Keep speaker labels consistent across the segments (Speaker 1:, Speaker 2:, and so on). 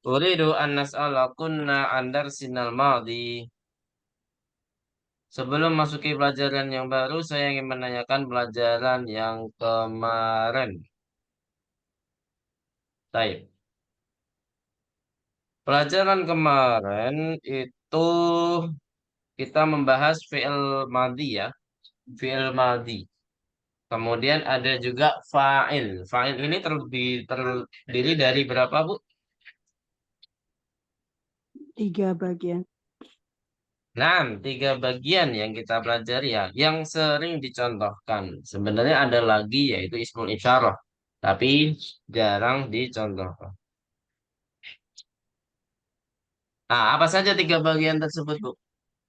Speaker 1: Uridu an nas'ala kunna andar sinal madhi. Sebelum masuki pelajaran yang baru, saya ingin menanyakan pelajaran yang kemarin. Baik. Pelajaran kemarin itu kita membahas fi'il madhi ya. Fi'il madhi. Kemudian ada juga fa'il. Fa'il ini terdiri dari berapa, Bu?
Speaker 2: 3 bagian.
Speaker 1: Nah, 3 bagian yang kita pelajari ya, yang sering dicontohkan. Sebenarnya ada lagi yaitu ismul isyarah, tapi jarang dicontohkan. Nah, apa saja 3 bagian tersebut, Bu?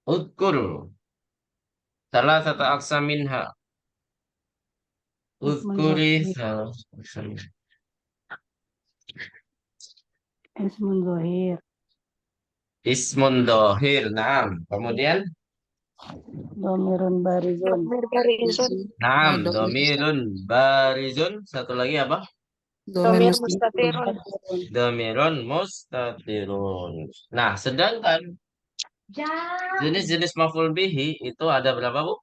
Speaker 1: Udkur, salah satu aksa minha.
Speaker 2: Ismun
Speaker 1: Udkuri,
Speaker 2: zahir.
Speaker 1: salah aksa minha.
Speaker 2: Ismun zahir.
Speaker 1: Ismun dohir, nah. Kemudian,
Speaker 2: Domirun barizun.
Speaker 1: nah,
Speaker 3: Domir
Speaker 1: domirun barizun. Satu lagi apa?
Speaker 3: domir
Speaker 2: Mustatirun.
Speaker 1: Domirun mustatirun. Nah, sedangkan jenis-jenis maf'ul bihi itu ada berapa, Bu?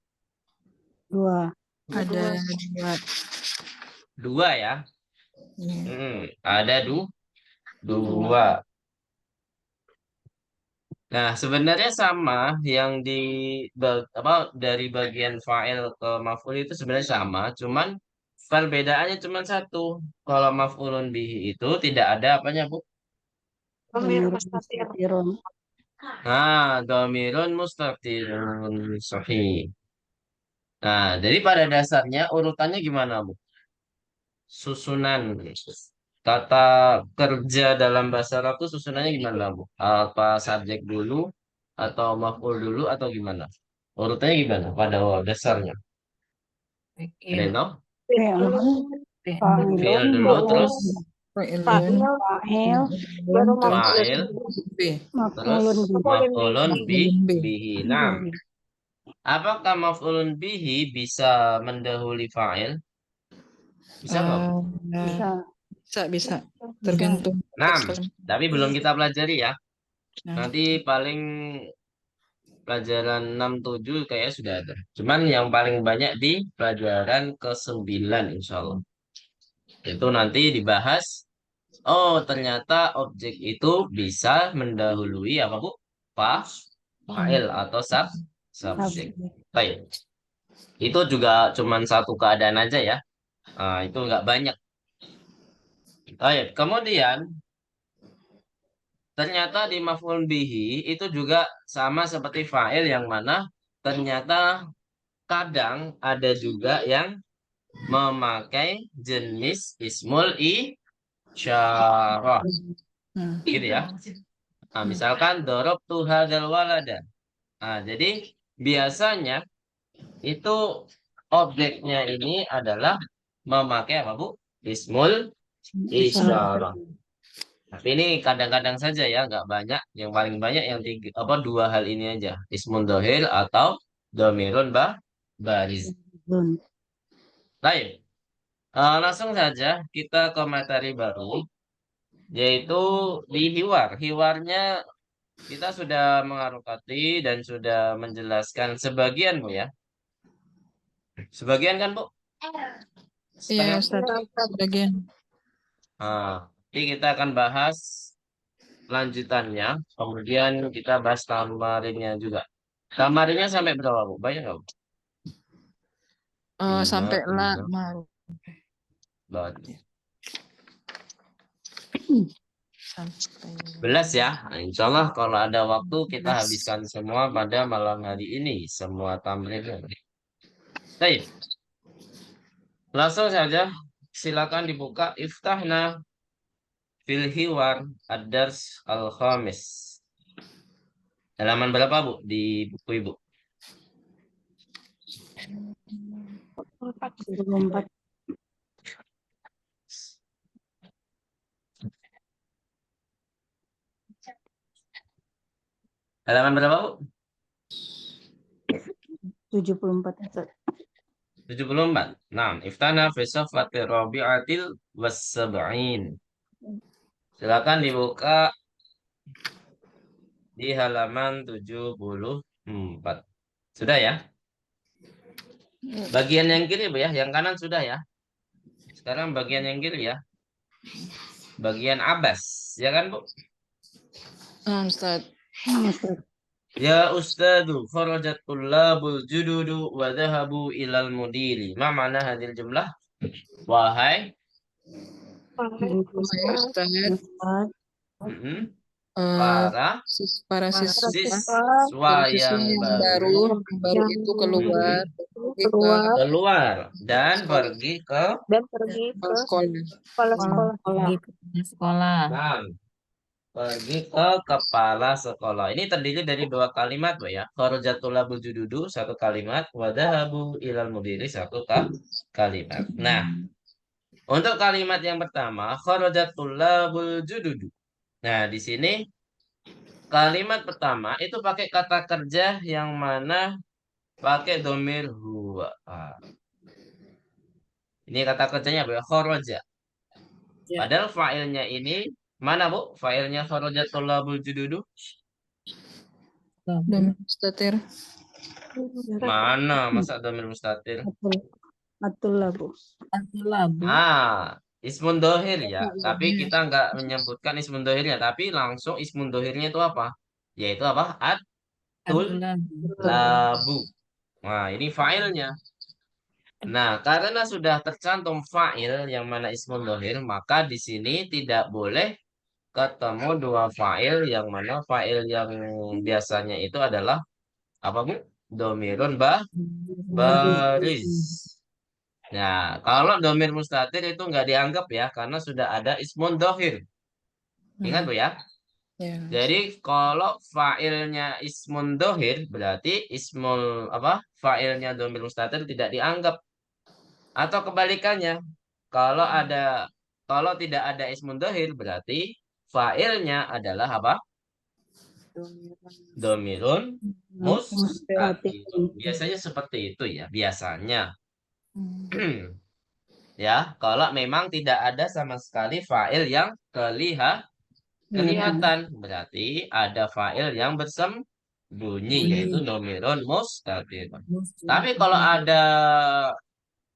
Speaker 2: 2.
Speaker 3: ada dua.
Speaker 1: 2 ya.
Speaker 3: Iya.
Speaker 1: Ada 2. Nah, sebenarnya sama yang dari bagian fa'il ke maf'ul itu sebenarnya sama, cuman perbedaannya cuma satu. Kalau maf'ulun bihi itu tidak ada apanya, Bu?
Speaker 2: Domirun mustatirun.
Speaker 1: Nah, domirun mustatirun sahih. Nah, jadi pada dasarnya urutannya gimana, Bu? Susunan tata kerja dalam bahasa Arab itu susunannya gimana, Bu? Apa subjek dulu atau maf'ul dulu atau gimana? Urutannya gimana pada dasarnya? Ada yang tahu?
Speaker 2: Fa'ilun.
Speaker 1: Fi'il dulu terus
Speaker 2: Fa'il.
Speaker 1: fa'il terus
Speaker 2: Maf'ulun bihi.
Speaker 1: maf'ulun
Speaker 3: B.
Speaker 1: bihi. Nah, apakah maf'ulun bihi bisa mendahului fa'il? Bisa nggak, Bu?
Speaker 2: Bisa.
Speaker 3: Bisa tergantung
Speaker 1: Nah,
Speaker 3: konteks.
Speaker 1: tapi belum kita pelajari ya.
Speaker 3: Nah,
Speaker 1: Nanti paling pelajaran 6 7 kayaknya sudah ada. Cuman yang paling banyak di pelajaran ke-9 insya Allah. Itu nanti dibahas. Oh, ternyata objek itu bisa mendahului apa, Bu? Fa'il atau subjek. Baik. Itu juga cuman satu keadaan aja ya. Nah, itu nggak banyak. Baik. Kemudian ternyata di maf'ul bihi itu juga sama seperti fa'il yang mana ternyata kadang ada juga yang memakai jenis ismul isyarah gitu ya. Nah, misalkan dorob tuhadal walada. Nah, jadi biasanya itu objeknya ini adalah memakai apa, Bu? Ismul isyarah. Tapi ini kadang-kadang saja ya, nggak banyak. Yang paling banyak yang 2 hal ini aja. Ismun dohir atau domirun bariz. Baik. Langsung saja kita ke materi baru, yaitu di hiwar. Hiwarnya kita sudah mengarukati dan sudah menjelaskan sebagian, Bu ya. Sebagian kan, Bu?
Speaker 3: iya
Speaker 1: Setengah.
Speaker 3: Ustaz, bagian.
Speaker 1: Nanti kita akan bahas lanjutannya. Kemudian kita bahas tamarinnya juga. Tamarinnya sampai berapa, Bu? Banyak nggak, Bu?
Speaker 3: Sampai
Speaker 1: Lima.
Speaker 3: lama.
Speaker 1: Bagus.
Speaker 3: Sampai
Speaker 1: 11 ya. Nah, insya Allah kalau ada waktu kita
Speaker 3: 11.
Speaker 1: habiskan semua pada malam hari ini. Semua tamrinnya. Baik. Langsung saja. Silakan dibuka. Iftahna fil hiwar ad-dars al-khamis. Halaman berapa, Bu? Di buku Ibu.
Speaker 2: 24.
Speaker 1: Halaman berapa, Bu?
Speaker 2: 74.
Speaker 1: 74. Nah, iftana fi safati rabi'atil was-sab'in. Silakan dibuka Di halaman 74. Sudah ya? Bagian yang kiri, Bu ya. Yang kanan sudah ya. Sekarang bagian yang kiri ya. Bagian abas. Ya kan, Bu?
Speaker 3: Ustaz.
Speaker 2: Ustaz.
Speaker 1: Ya Ustadu, kharajat tullabul jududu wa dhahabu ilal mudiri. Ma mana hadil jumlah? Wahai.
Speaker 3: Wahai Ustaz,
Speaker 2: Ustaz.
Speaker 1: mm-mm,
Speaker 3: eh,
Speaker 1: para
Speaker 3: para siswa
Speaker 1: siswa
Speaker 3: siswa
Speaker 1: yang
Speaker 3: yang baru itu keluar pergi ke
Speaker 1: keluar dan pergi ke
Speaker 3: sekolah.
Speaker 2: Sekolah.
Speaker 4: Sekolah.
Speaker 1: nah, pergi ke kepala sekolah. Ini terdiri dari dua kalimat, Bu ya. Kharajatul labul jududu satu kalimat, wadahabu ilal mudiri satu kalimat. Nah, untuk kalimat yang pertama, kharajatul labul jududu. Nah, di sini kalimat pertama itu pakai kata kerja yang mana pakai domir huwa. Ini kata kerjanya apa ya? Kharaja. Padahal failnya ini mana, Bu? Failnya kharajatul labul jududu.
Speaker 3: Dan mustatir.
Speaker 1: Mana? Masa domir mustatir?
Speaker 2: Atul lah, Bu.
Speaker 1: Ismun dohir ya. Tapi
Speaker 3: Iya.
Speaker 1: kita nggak menyebutkan ismun dohirnya. Tapi langsung ismun dohirnya itu apa? Yaitu apa? Atul labu. Nah, ini failnya. Nah, karena sudah tercantum fa'il yang mana ismun dohir, maka di sini tidak boleh ketemu dua fa'il yang mana fa'il yang biasanya itu adalah apa, Bu? Domirun baris. Nah, kalau domir mustatir itu nggak dianggap ya, karena sudah ada ismun dohir. Ingat, Bu ya?
Speaker 3: Ya.
Speaker 1: Jadi kalau fa'ilnya ismun dohir, berarti ismul apa? Fa'ilnya domir mustatir tidak dianggap. Atau kebalikannya, kalau ada kalau tidak ada ismun dohir, berarti fa'ilnya adalah apa? Domirun mustatir. Biasanya seperti itu ya, biasanya. Ya, kalau memang tidak ada sama sekali fa'il yang kelihatan, berarti ada fa'il yang bersembunyi, yaitu domirun mustatir. Tapi kalau ada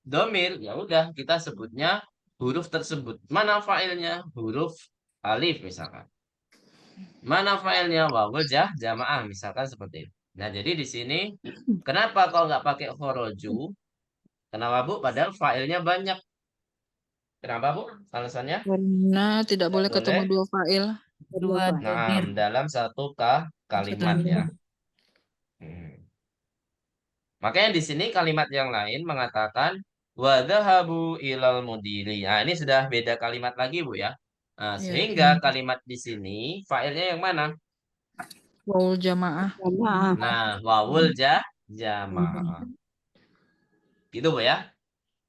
Speaker 1: domir, ya udah kita sebutnya huruf tersebut. Mana fa'ilnya? Huruf alif misalkan. Mana fa'ilnya? Wawul jamaah misalkan seperti itu. Nah, jadi di sini kenapa kalau nggak pakai khoroju? Kenapa, Bu? Padahal fa'ilnya banyak. Kenapa, Bu? Alasannya?
Speaker 3: Karena tidak boleh ketemu
Speaker 1: Boleh.
Speaker 3: dua fa'il.
Speaker 1: Nah, dalam satu kalimat ya. Makanya di sini kalimat yang lain mengatakan wadhahabu ilal mudiri. Nah, ini sudah beda kalimat lagi, Bu ya. Nah,
Speaker 3: Ya.
Speaker 1: sehingga kalimat di sini fa'ilnya yang mana?
Speaker 3: Waul jamaah.
Speaker 1: Nah, wawul jamaah. Gitu, Bu ya.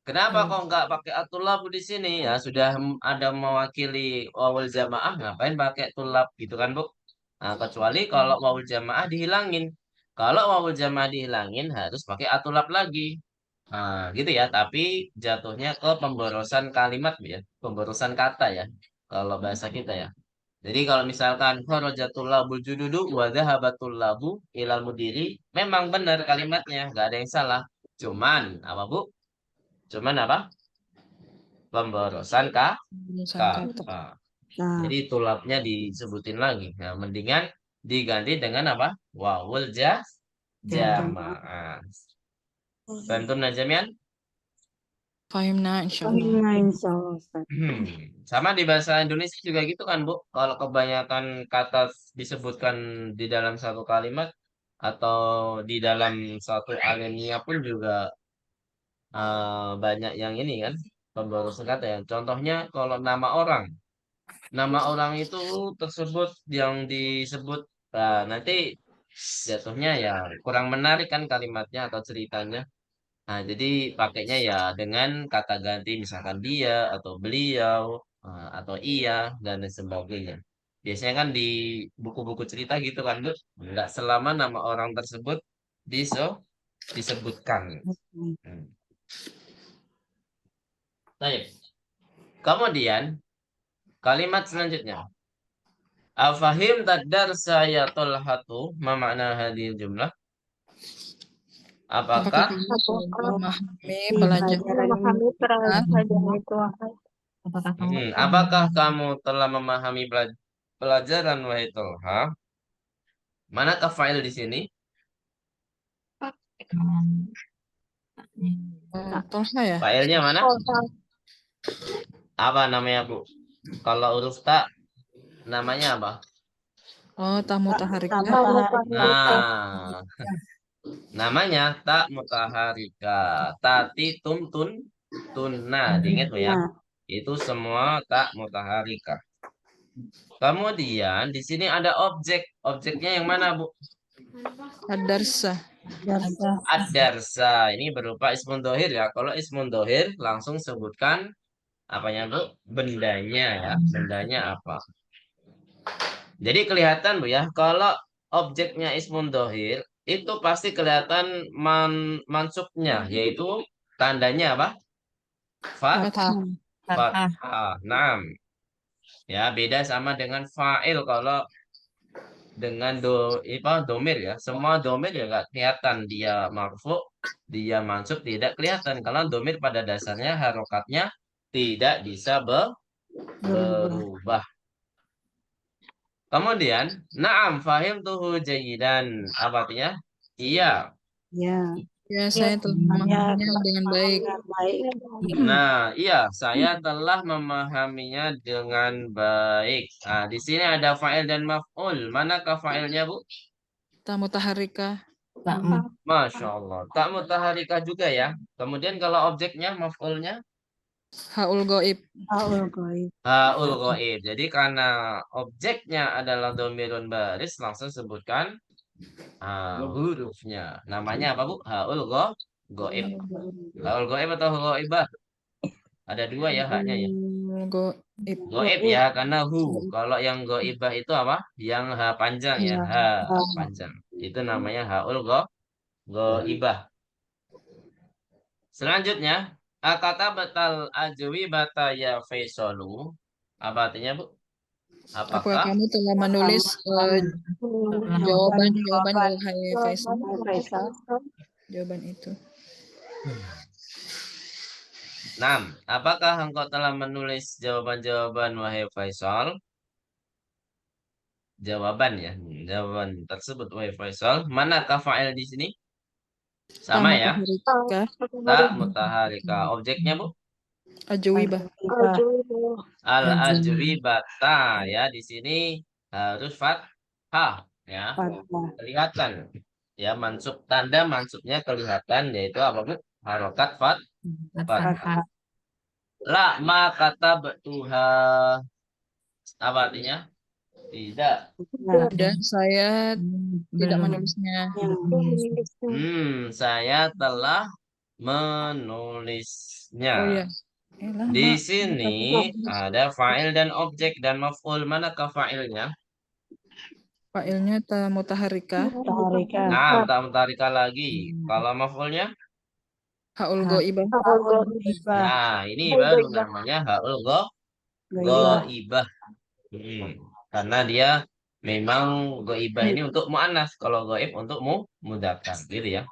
Speaker 1: Kenapa kok nggak pakai atulabu di sini? Ya sudah ada mewakili wawul jamaah, ngapain pakai tulab gitu kan, Bu? Nah, kecuali kalau wawul jamaah dihilangin. Kalau wawul jamaah dihilangin harus pakai atulab lagi. Nah, gitu ya. Tapi jatuhnya ke pemborosan kalimat, Bu ya. Pemborosan kata ya. Kalau bahasa kita ya. Jadi kalau misalkan kharajatul labul jududu wa dhahabatul labu ilal mudiri, memang benar kalimatnya, nggak ada yang salah. Cuman apa, Bu? Cuman apa? Pemborosan kata. Jadi tulapnya disebutin lagi. Nah, mendingan diganti dengan apa? Wawul jamaah. Bantu Najamian?
Speaker 3: Fahimna insyaallah.
Speaker 2: Ustaz.
Speaker 1: Sama di bahasa Indonesia juga gitu kan, Bu? Kalau kebanyakan kata disebutkan di dalam satu kalimat atau di dalam satu alinea pun juga banyak yang ini kan, pemborosan kata ya. Contohnya kalau nama orang itu tersebut yang disebut, nanti jatuhnya ya kurang menarik kan kalimatnya atau ceritanya. Nah, jadi pakainya ya dengan kata ganti misalkan dia atau beliau atau iya dan lain sebagainya. Biasanya kan di buku-buku cerita gitu kan, Bu. Nggak selama nama orang tersebut disebutkan. Hmm. Baik. Kemudian kalimat selanjutnya. Afahim tadarsa ya Tolhatu, ma makna hadhil jumlah?
Speaker 3: Apakah
Speaker 1: Apakah
Speaker 3: kamu sudah memahami
Speaker 2: Pelajaran
Speaker 3: pelajaran
Speaker 2: itu
Speaker 1: apakah kamu telah memahami pelajaran wahai Tolha? Manakah fa'il di sini?
Speaker 3: Tolha ya?
Speaker 1: Fa'ilnya mana? Apa namanya, Bu? Kalau huruf ta namanya apa?
Speaker 3: Oh, tamu taharika.
Speaker 1: Nah, namanya tak mutaharika. Tati tunna. Diingat Bu ya. Itu semua tak mutaharika. Kemudian di sini ada objek. Objeknya yang mana, Bu?
Speaker 3: Adarsa.
Speaker 1: Ad-darsa. Ini berupa ismun dohir ya. Kalau ismun dohir langsung sebutkan apanya, Bu? Bendanya ya. Bendanya apa? Jadi kelihatan Bu ya, kalau objeknya ismun dohir itu pasti kelihatan mansubnya, yaitu tandanya apa?
Speaker 3: Fathah.
Speaker 1: Fathah. 6. Ya, beda sama dengan fa'il. Kalau dengan domir ya, semua domir ya nggak kelihatan dia marfu, dia mansub tidak kelihatan. Karena domir pada dasarnya harokatnya tidak bisa berubah. Kemudian, na'am fahim tuhu jayidan. Apa artinya? Iya.
Speaker 2: Ya.
Speaker 3: Ya, saya telah memahaminya dengan baik.
Speaker 1: Nah, iya, saya telah memahaminya dengan baik. Nah, di sini ada fa'il dan maf'ul. Manakah fa'ilnya, Bu?
Speaker 3: Tamu taharika.
Speaker 1: Masya Allah. Tak mutaharika juga ya. Kemudian kalau objeknya, maf'ulnya?
Speaker 3: Haul goib.
Speaker 1: Ha'ul ghaib. Jadi karena objeknya adalah domirun baris, langsung sebutkan hurufnya. Namanya apa, Bu? Ha'ul ghaib. Ha'ul ghaib atau ghaibah? Ada dua ya haknya ya.
Speaker 3: Goib.
Speaker 1: Goib ya, karena Kalau yang goibah itu apa? Yang ha panjang ya, ha panjang. Itu namanya haul goibah. Selanjutnya, kata batal ajwi bata ya Faisalu. Apa artinya, Bu?
Speaker 3: Apakah
Speaker 1: Apakah
Speaker 3: kamu telah menulis jawaban wahai Faisal? Jawaban itu.
Speaker 1: 6. Apakah engkau telah menulis jawaban-jawaban wahai Faisal? Jawaban ya. Jawaban tersebut wahai Faisal. Manakah fa'il di sini? Sama ya.
Speaker 3: Taharika.
Speaker 1: Tak mutaharika. Objeknya, Bu?
Speaker 3: Ajwibah.
Speaker 1: Al-ajwibata ya. Di sini harus fathah ya. Kelihatan. Ya, tanda mansubnya kelihatan, yaitu apa, Bu? Harokat fathah. La ma kata betuha. Apa artinya? Tidak.
Speaker 3: Tidak, saya tidak menulisnya.
Speaker 1: Saya telah
Speaker 3: Oh
Speaker 1: menulisnya.
Speaker 3: ya.
Speaker 1: Di sini ada fa'il dan objek dan maf'ul. Manakah fa'ilnya?
Speaker 3: Fa'ilnya tamu taharika.
Speaker 1: Nah, tak mutarika lagi. Kalau maf'ulnya?
Speaker 3: Haul goibah.
Speaker 1: Nah, ini baru namanya ha'ul goibah. Karena dia memang goibah ini untuk mu'annas. Kalau goib untuk mudzakkar. Gitu ya.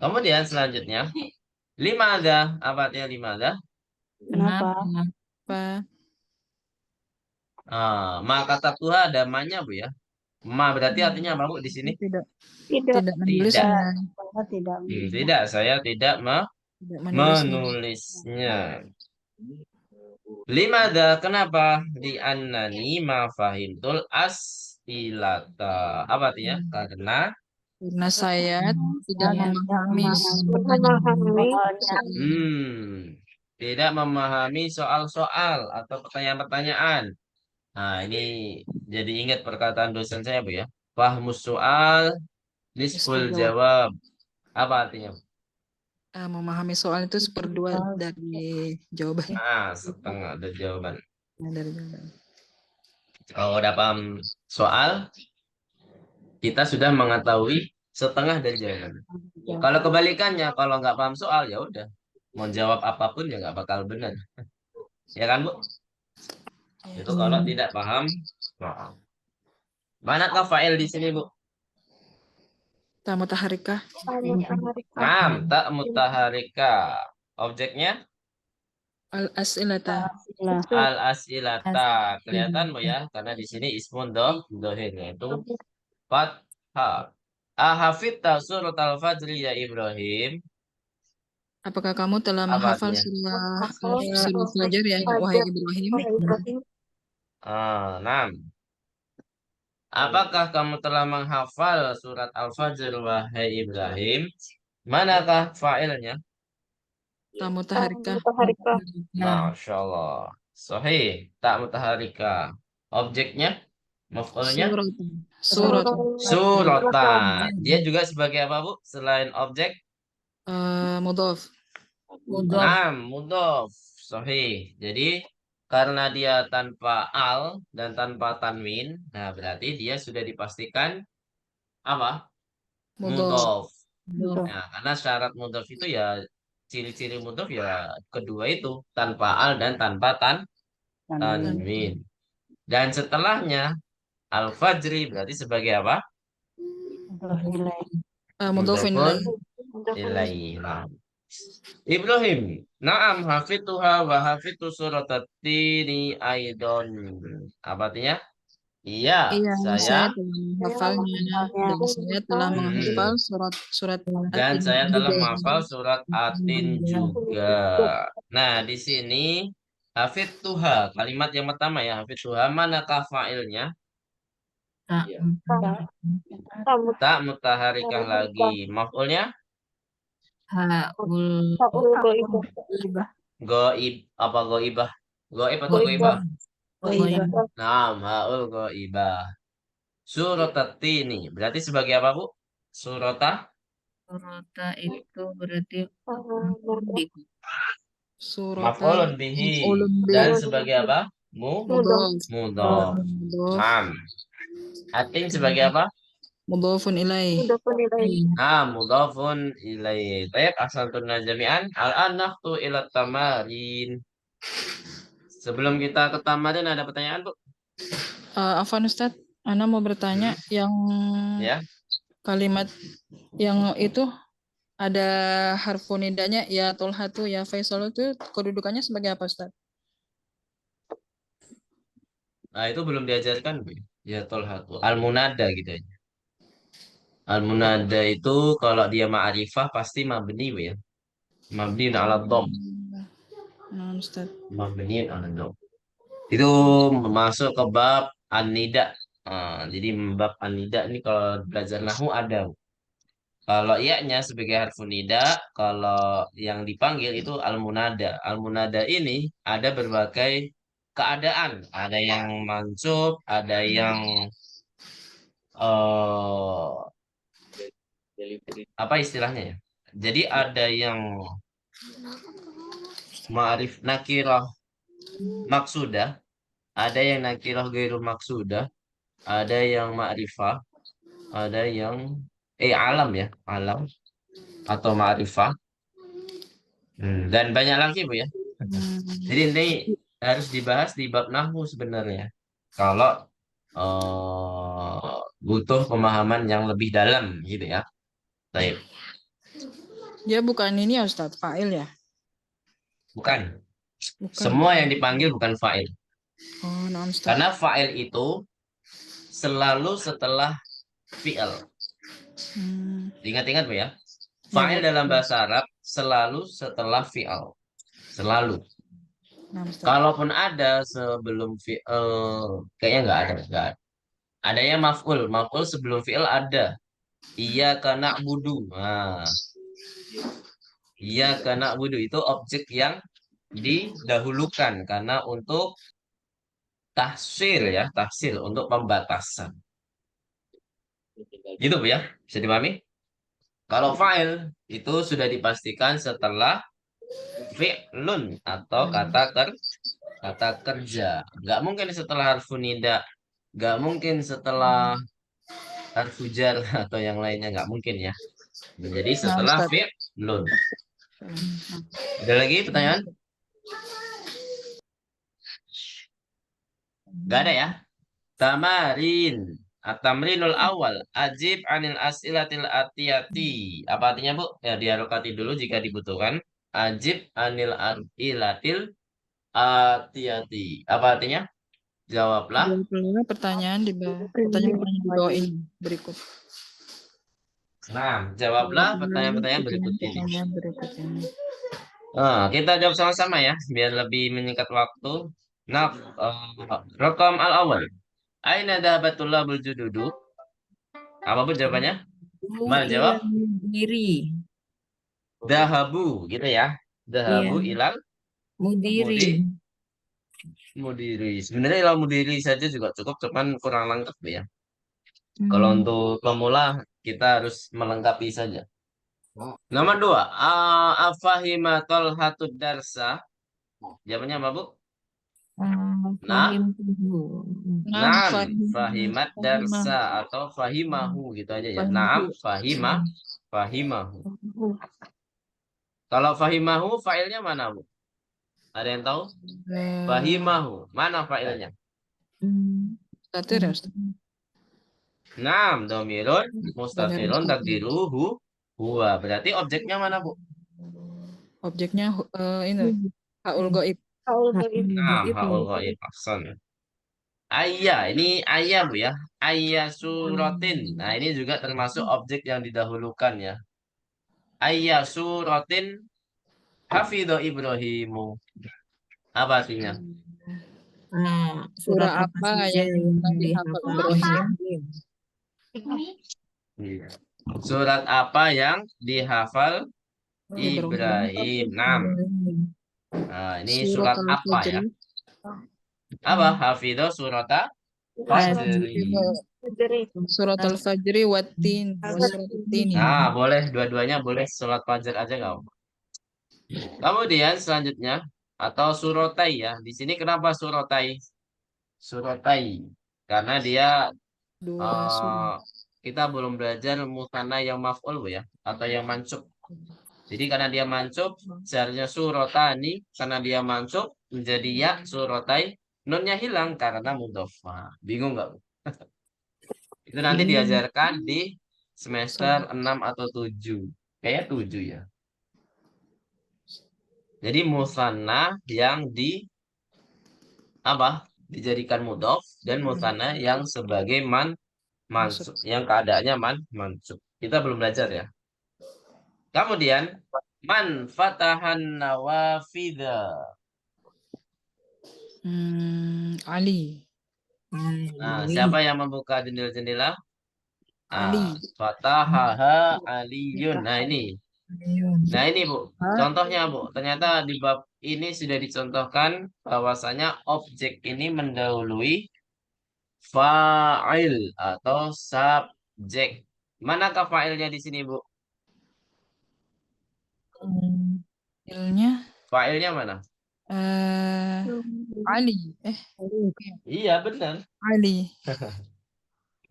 Speaker 1: Kemudian selanjutnya. Limada. Apa artinya limada?
Speaker 2: Kenapa?
Speaker 3: Apa?
Speaker 1: Ma kata Tuhan ada ma-nya, Bu ya. Ma berarti artinya apa, Bu, di sini?
Speaker 3: Tidak menulisnya.
Speaker 1: Tidak, saya tidak
Speaker 3: Tidak menulisnya.
Speaker 1: menulisnya. Limada, kenapa? Di annani ma fahimtul asilata. Apa artinya? Karena
Speaker 3: Karena saya tidak memahami pertanyaan.
Speaker 1: tidak memahami soal-soal atau pertanyaan-pertanyaan. Nah, ini jadi ingat perkataan dosen saya, Bu ya. Fahmus soal nisful jawab. Apa artinya?
Speaker 3: Memahami soal itu seperdua dari jawaban.
Speaker 1: Setengah dari jawaban.
Speaker 3: Dari jawaban.
Speaker 1: Kalau udah paham soal, kita sudah mengetahui setengah dari jawaban. Kalau kebalikannya, kalau nggak paham soal, ya udah. Mau jawab apapun ya nggak bakal benar. Ya kan, Bu? Itu kalau tidak paham soal. Manakah fa'il di sini, Bu?
Speaker 3: Ta mutaharikah.
Speaker 1: Naam, tak mutaharika. Objeknya
Speaker 3: Al-as'ilata.
Speaker 2: Lah.
Speaker 1: al-as'ilata. Kelihatan, Bu ya? Karena di sini ismun dohir, yaitu fathah. Ahafidta surat al-fajri ya Ibrahim.
Speaker 3: Apakah kamu telah
Speaker 1: Apa
Speaker 3: menghafal
Speaker 1: artinya?
Speaker 3: surah Fajar ya, wahai Ibrahim?
Speaker 1: Naam. Apakah kamu telah menghafal surat Al-Fajr, wahai Ibrahim? Manakah fa'ilnya?
Speaker 3: Ta mutaharikah.
Speaker 1: Masya Allah. Sahih. Tak mutaharika. Objeknya? Maf'ulnya?
Speaker 3: Surat.
Speaker 1: Suratan. Dia juga sebagai apa, Bu? Selain objek?
Speaker 3: Mudhaf.
Speaker 1: Naam, mudhof. Sahih. Jadi, karena dia tanpa al dan tanpa tanwin, nah berarti dia sudah dipastikan apa?
Speaker 3: Mudhaf.
Speaker 1: Mudhof. Nah, karena syarat mudhof itu ya, ciri-ciri mudhof ya kedua itu, tanpa al dan tanpa tanwin. Dan setelahnya al-fajri berarti sebagai apa?
Speaker 3: Mudhafin
Speaker 1: Mudhofun
Speaker 3: ilaih.
Speaker 1: ilaih. Nah, Ibrahim, na'am hafidtuha wa hafidtu surat at-tini aidon. Apa artinya? Iya,
Speaker 3: Iya, saya
Speaker 1: saya
Speaker 3: telah menghafalnya dan saya telah menghafal surat
Speaker 1: dan
Speaker 3: At-Tin
Speaker 1: saya telah
Speaker 3: juga ya.
Speaker 1: menghafal surat Atin juga. Nah, di sini hafid tuha, kalimat yang pertama ya, hafid tuha, manakah fa'ilnya? Tak mutaharikah lagi. Maf'ulnya? Goib, apa goibah? Goib atau goibah? Nah, ha'ul goibah. Surat At-Tini, berarti sebagai apa, Bu? Surata?
Speaker 4: Surata itu berarti
Speaker 3: Surata
Speaker 1: Maf'ulun bihi.
Speaker 3: ulun
Speaker 1: Dan sebagai apa?
Speaker 3: mudhaf.
Speaker 1: Mudhof.
Speaker 3: Mudhaf.
Speaker 1: Naam. Atin sebagai apa?
Speaker 3: Mudhafun ilaih.
Speaker 1: Mudhafun ilaih. Baik, asal tunna jami'an. Al-an nakhtu ila tamarin. Sebelum kita ke tamarin ada pertanyaan, Bu?
Speaker 3: Afwan Ustaz, Ana mau bertanya yang
Speaker 1: Ya.
Speaker 3: kalimat yang itu ada harfu nidanya ya Tolhatu ya Faisal itu kedudukannya sebagai apa Ustaz?
Speaker 1: Nah, itu belum diajarkan, Bu. Ya, tolhatu. Al-munada gitu ya. Al-munada itu kalau dia ma'rifah pasti mabni, Bu ya. Mabni ala dhom.
Speaker 3: Nah, Ustaz.
Speaker 1: Mabni ala dhom. Itu masuk ke bab an-nida. Jadi bab an-nida ini kalau belajar nahwu ada. Kalau iya-nya sebagai harfu nida, kalau yang dipanggil itu al-munada. Al-munada ini ada berbagai keadaan. Ada yang mansub, ada yang eh apa istilahnya ya? Jadi ada yang ma'rif nakirah maksudah, ada yang nakirah gairu maksudah, ada yang ma'rifah, ada yang alam ya, alam atau ma'rifah. Dan banyak lagi, Bu ya. Jadi ini harus dibahas di bab nahwu sebenarnya. Kalau butuh pemahaman yang lebih dalam gitu ya. Baik.
Speaker 3: Dia bukan ini ya Ustaz, fa'il ya?
Speaker 1: Bukan.
Speaker 3: Bukan.
Speaker 1: Semua yang dipanggil bukan fa'il.
Speaker 3: Oh, nah, Ustaz.
Speaker 1: Karena fa'il itu selalu setelah fi'il. Ingat-ingat, Bu ya. Fa'il dalam bahasa Arab selalu setelah fi'il. Selalu.
Speaker 3: Nah, Ustaz.
Speaker 1: Kalaupun ada sebelum fi'il, kayaknya nggak ada. Nggak ada. Adanya maf'ul. Maf'ul sebelum fi'il ada. Iyyaka na'budu. Nah, iyyaka na'budu itu objek yang didahulukan karena untuk tahsil ya, tahsil untuk pembatasan. Gitu, Bu ya. Bisa dipahami? Kalau fa'il itu sudah dipastikan setelah fi'lun atau kata kerja. Nggak mungkin setelah harfu nida, nggak mungkin setelah harfu jar atau yang lainnya, nggak mungkin ya. Jadi setelah fi'lun. Ada lagi pertanyaan? Gak ada ya? Tamarin. At-tamrinul awal. Ajib anil as'ilatil atiyati. Apa artinya, Bu? Ya, diharokati dulu jika dibutuhkan. Ajib anil as'ilatil atiyati. Apa artinya? Jawablah.
Speaker 3: Jawablah pertanyaan di bawah. Pertanyaan-pertanyaan di bawah ini berikut.
Speaker 1: Nah, jawablah pertanyaan-pertanyaan berikut ini.
Speaker 3: Pertanyaan berikut ini.
Speaker 1: Nah, kita jawab sama-sama ya, biar lebih menyingkat waktu. Nah, rekam al-awal. Aina dhahabatul labul jududu? Apa Bu jawabannya? Mana jawab?
Speaker 4: Mudiri.
Speaker 1: Dahabu, gitu ya. Dahabu
Speaker 4: Iya.
Speaker 1: ilal
Speaker 4: Mudiri.
Speaker 1: mudiri. Sebenarnya ilal mudiri saja juga cukup, cuman kurang lengkap ya. Kalau untuk pemula, kita harus melengkapi saja. Nomor 2, afahimatol hatud darsa. Jawabannya apa, Bu?
Speaker 4: Fahim tuhu.
Speaker 1: Naam, fahimat darsa atau fahimahu gitu aja ya. Naam, fahimahu. Kalau fahimahu, failnya mana, Bu? Ada yang tahu? Fahimahu, mana failnya?
Speaker 3: Mustatir ya, Ustaz?
Speaker 1: Naam, domirun, mustatirun, takdiruhu, huwa. Berarti objeknya mana, Bu?
Speaker 3: Objeknya ini haul goib.
Speaker 1: Naam, haul ghaib. Ahsan. Ayah, ini ayah, Bu ya. Ayah suratin. Nah, ini juga termasuk objek yang didahulukan ya. Ayah suratin hafidho Ibrahimu. Apa artinya?
Speaker 3: Surah apa yang dihafal Ibrahim?
Speaker 1: Iya. Surat apa yang dihafal Ibrahim? Nah, ini surat apa ya? Apa? Hafidho surata Fajri.
Speaker 3: Surat Al-Fajri watin wa surat Tin.
Speaker 1: Nah, boleh dua-duanya boleh surat Fajar aja kamu. Kemudian selanjutnya atau surotai ya. Di sini kenapa surotai? Surotai karena dia
Speaker 3: Dua surah.
Speaker 1: kita belum belajar musanna yang maf'ul Bu ya atau yang mansub. Jadi karena dia mansub seharusnya surotani, karena dia mansub menjadi ya surotai, nunnya hilang karena mudhofa. Bingung nggak Bu? Itu nanti diajarkan di semester 6 atau 7. Kayak 7 ya. Jadi musanna yang dijadikan mudhof dan musanna yang sebagai mansub, yang keadaannya mansub. Kita belum belajar ya. Kemudian man fatahan nawafidha.
Speaker 3: Ali.
Speaker 1: Nah, siapa yang membuka jendela-jendela?
Speaker 3: Ali.
Speaker 1: Fatahaha aliyun. Nah, ini. Nah, ini Bu. Contohnya Bu. Ternyata di bab ini sudah dicontohkan bahwasanya objek ini mendahului fa'il atau subjek. Manakah fa'ilnya di sini, Bu?
Speaker 3: Ilnya
Speaker 1: Fa'ilnya mana?
Speaker 3: Ali.
Speaker 1: Iya, benar.
Speaker 3: Ali.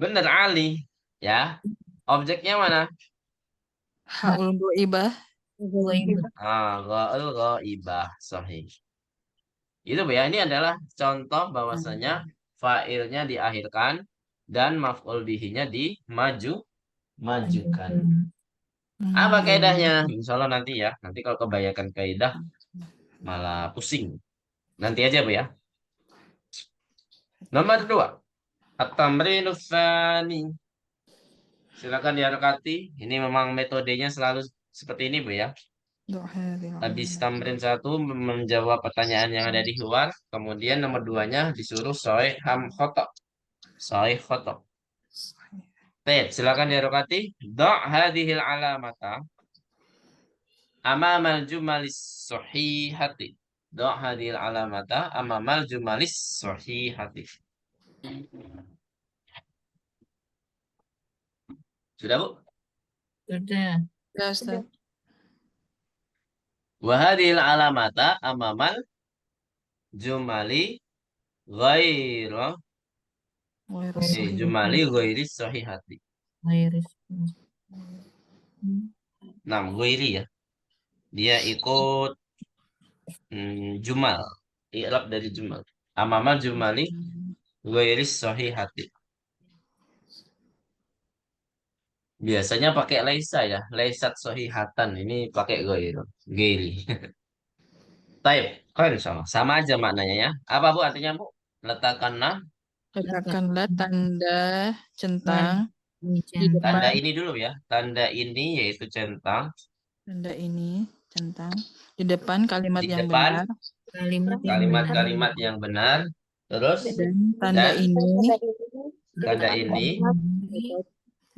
Speaker 1: Benar Ali. Ya. Objeknya mana?
Speaker 3: Haul goibah.
Speaker 1: Ghaul ghaibah. Sahih. Itu Bu ya. Ini adalah contoh bahwasanya fa'ilnya diakhirkan dan maf'ul bihinya dimajukan. Apa kaidahnya? Insya Allah nanti ya. Nanti kalau kebanyakan kaidah malah pusing. Nanti aja Bu ya. Nomor 2. At-tamrinus tsani. Silakan diharokati. Ini memang metodenya selalu seperti ini Bu ya. Habis tamrin 1 menjawab pertanyaan yang ada di luar. Kemudian nomor 2-nya disuruh sahih khotok. Sahih khotok. Baik, silakan diharokati. Da' hadhil alamata amamal jumalis sahihati. Da' hadhil alamata amamal jumalis sahihati. Sudah Bu?
Speaker 4: Sudah.
Speaker 3: Ya, Ustaz.
Speaker 1: Wahadil alamata amamal jumali ghaira jumali ghairi sahihati. Nah, ghairi ya. Dia ikut jumal. I'rab dari jumal. Amamal jumali Ghairis sahihati. Biasanya pakai laisa ya. Laisat sahihatan. Ini pakai ghairu. Ghairi. Taib. Kan sama. Sama aja maknanya ya. Apa Bu artinya Bu? Letakkanlah
Speaker 3: Letakkanlah tanda centang di
Speaker 4: Centang.
Speaker 1: tanda
Speaker 3: depan
Speaker 1: ini dulu ya. Tanda ini yaitu centang
Speaker 3: tanda ini centang di depan kalimat
Speaker 1: di
Speaker 3: yang
Speaker 1: depan
Speaker 3: benar
Speaker 4: Kalimat yang
Speaker 1: kalimat-kalimat
Speaker 4: benar.
Speaker 1: yang benar. Terus
Speaker 3: dan tanda
Speaker 1: dan
Speaker 3: ini
Speaker 1: tanda ini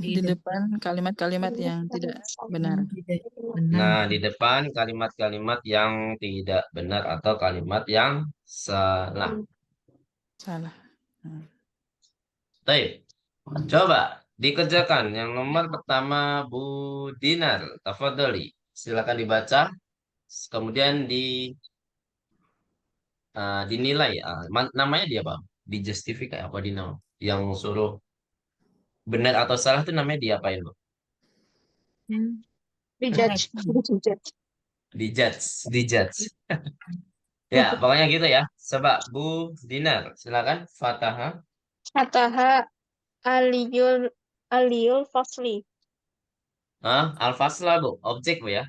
Speaker 4: Di
Speaker 3: di
Speaker 4: depan
Speaker 3: depan kalimat-kalimat yang tidak benar.
Speaker 4: yang tidak benar.
Speaker 1: nah di depan kalimat-kalimat yang tidak benar atau kalimat yang salah.
Speaker 3: Salah. Hmm.
Speaker 1: Baik. Coba dikerjakan. Yang nomor pertama Bu Dinar, tafadhali. Silakan dibaca. Kemudian dinilai. Namanya dia apa? Dijustify apa dinam? Yang suruh benar atau salah itu namanya diapain, Bu?
Speaker 4: Hmm.
Speaker 2: Dijudge.
Speaker 1: Dijudge, dijudge. Ya, pokoknya gitu ya. Coba Bu Dinar, silakan. Fataha.
Speaker 2: Fataha Aliyul Fasli.
Speaker 1: Al-fasla, Bu. Objek, Bu ya.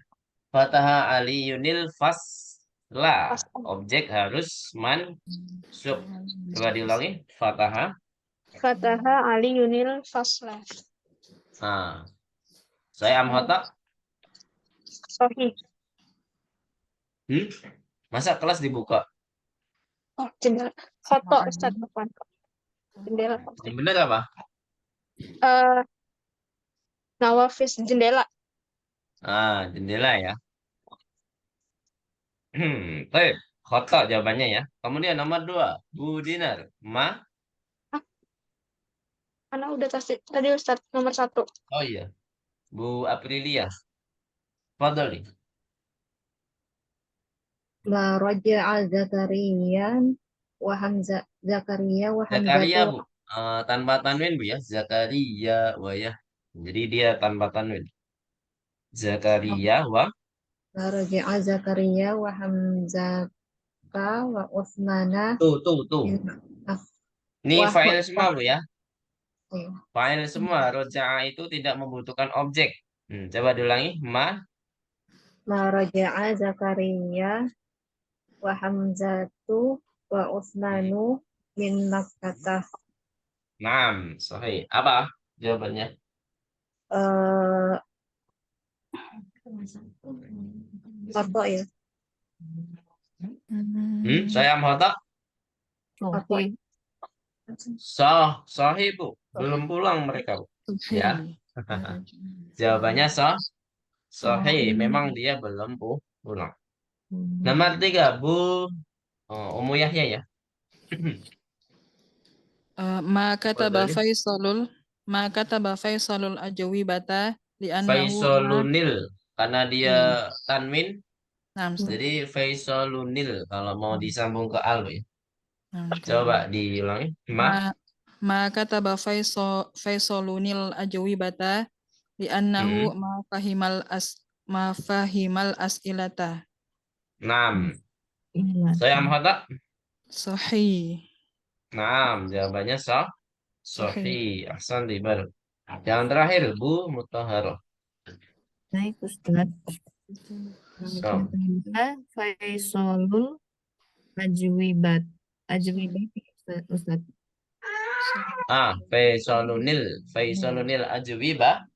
Speaker 1: Fataha aliyunil fasla. Objek harus mansub. Coba diulangi. Fataha.
Speaker 2: Fataha Aliyunil Fasla.
Speaker 1: Nah, saya amhata.
Speaker 2: Sahih.
Speaker 1: Masa kelas dibuka?
Speaker 2: Oh, jendela. Foto Ustaz depan. Jendela.
Speaker 1: Yang benar apa?
Speaker 2: Eh, Nawafis jendela.
Speaker 1: Jendela ya. Baik. Khata jawabannya ya. Kemudian nomor 2. Bu Dinar.
Speaker 2: Karena udah tadi Ustaz nomor 1.
Speaker 1: Oh iya. Bu Aprilia. Fadli.
Speaker 5: Ma raja'a Zakariya wa Hamzah Zakaria wa
Speaker 1: Zakaria,
Speaker 5: Hamzatu
Speaker 1: Bu. Tanpa tanwin, Bu ya. Zakaria, wah ya. Jadi dia tanpa tanwin. Zakaria, wa.
Speaker 5: Ma raja'a Zakaria wa Hamzaka wa Utsmana
Speaker 1: Tuh.
Speaker 5: bin
Speaker 1: Ini
Speaker 5: wa
Speaker 1: file semua, Bu ya.
Speaker 5: ya.
Speaker 1: File semua. Roja'a itu tidak membutuhkan objek. Coba diulangi.
Speaker 5: Ma raja'a Zakaria wa Hamzatu wa Utsmanu min Makkah.
Speaker 1: Sahih. Apa jawabannya?
Speaker 5: Eh Foto ya.
Speaker 1: Saya amhata.
Speaker 5: Foto.
Speaker 1: Sahih, Bu. Belum pulang mereka, Bu. Ya. Jawabannya sahih. Memang dia belum pulang. Nomor 3, Bu Ummu Yahya ya.
Speaker 3: Maka taba
Speaker 1: Fadhali.
Speaker 3: Faisalul ajwibata li'annahu
Speaker 1: Faisalunil. Karena dia tanwin.
Speaker 3: Nah,
Speaker 1: Jadi Faisalunil. Kalau mau disambung ke al, Bu ya. Coba diulangi.
Speaker 3: maka taba Faisalunil ajwibata li'annahu ma fahimal as'ilata.
Speaker 1: Saya amhata.
Speaker 3: Sahih.
Speaker 1: Jawabannya sahih. Ahsan baru. Yang terakhir Bu Mutahharah.
Speaker 4: Baik, Ustaz. Faisalul ajwibat. Ustaz.
Speaker 1: Faisalunil ajwiba.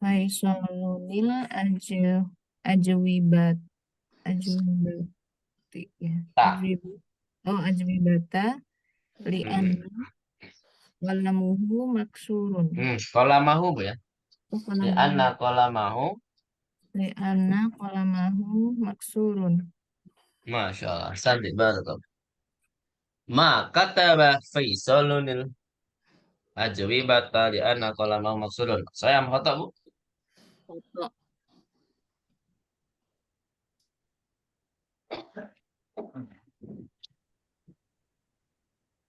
Speaker 4: Faisalunil ajwibat. Ya. Ajwibata li'anna qalamuhu maksurun.
Speaker 1: Qalamahu, Bu ya.
Speaker 4: Qalamuhu.
Speaker 1: Qalamahu.
Speaker 4: Li'anna qalamahu maksurun.
Speaker 1: Masya Allah. Santai banget. Ma kataba Faisalunil ajwibata li'anna qalamahu maksurun. Saya amhata, Bu.
Speaker 4: Foto.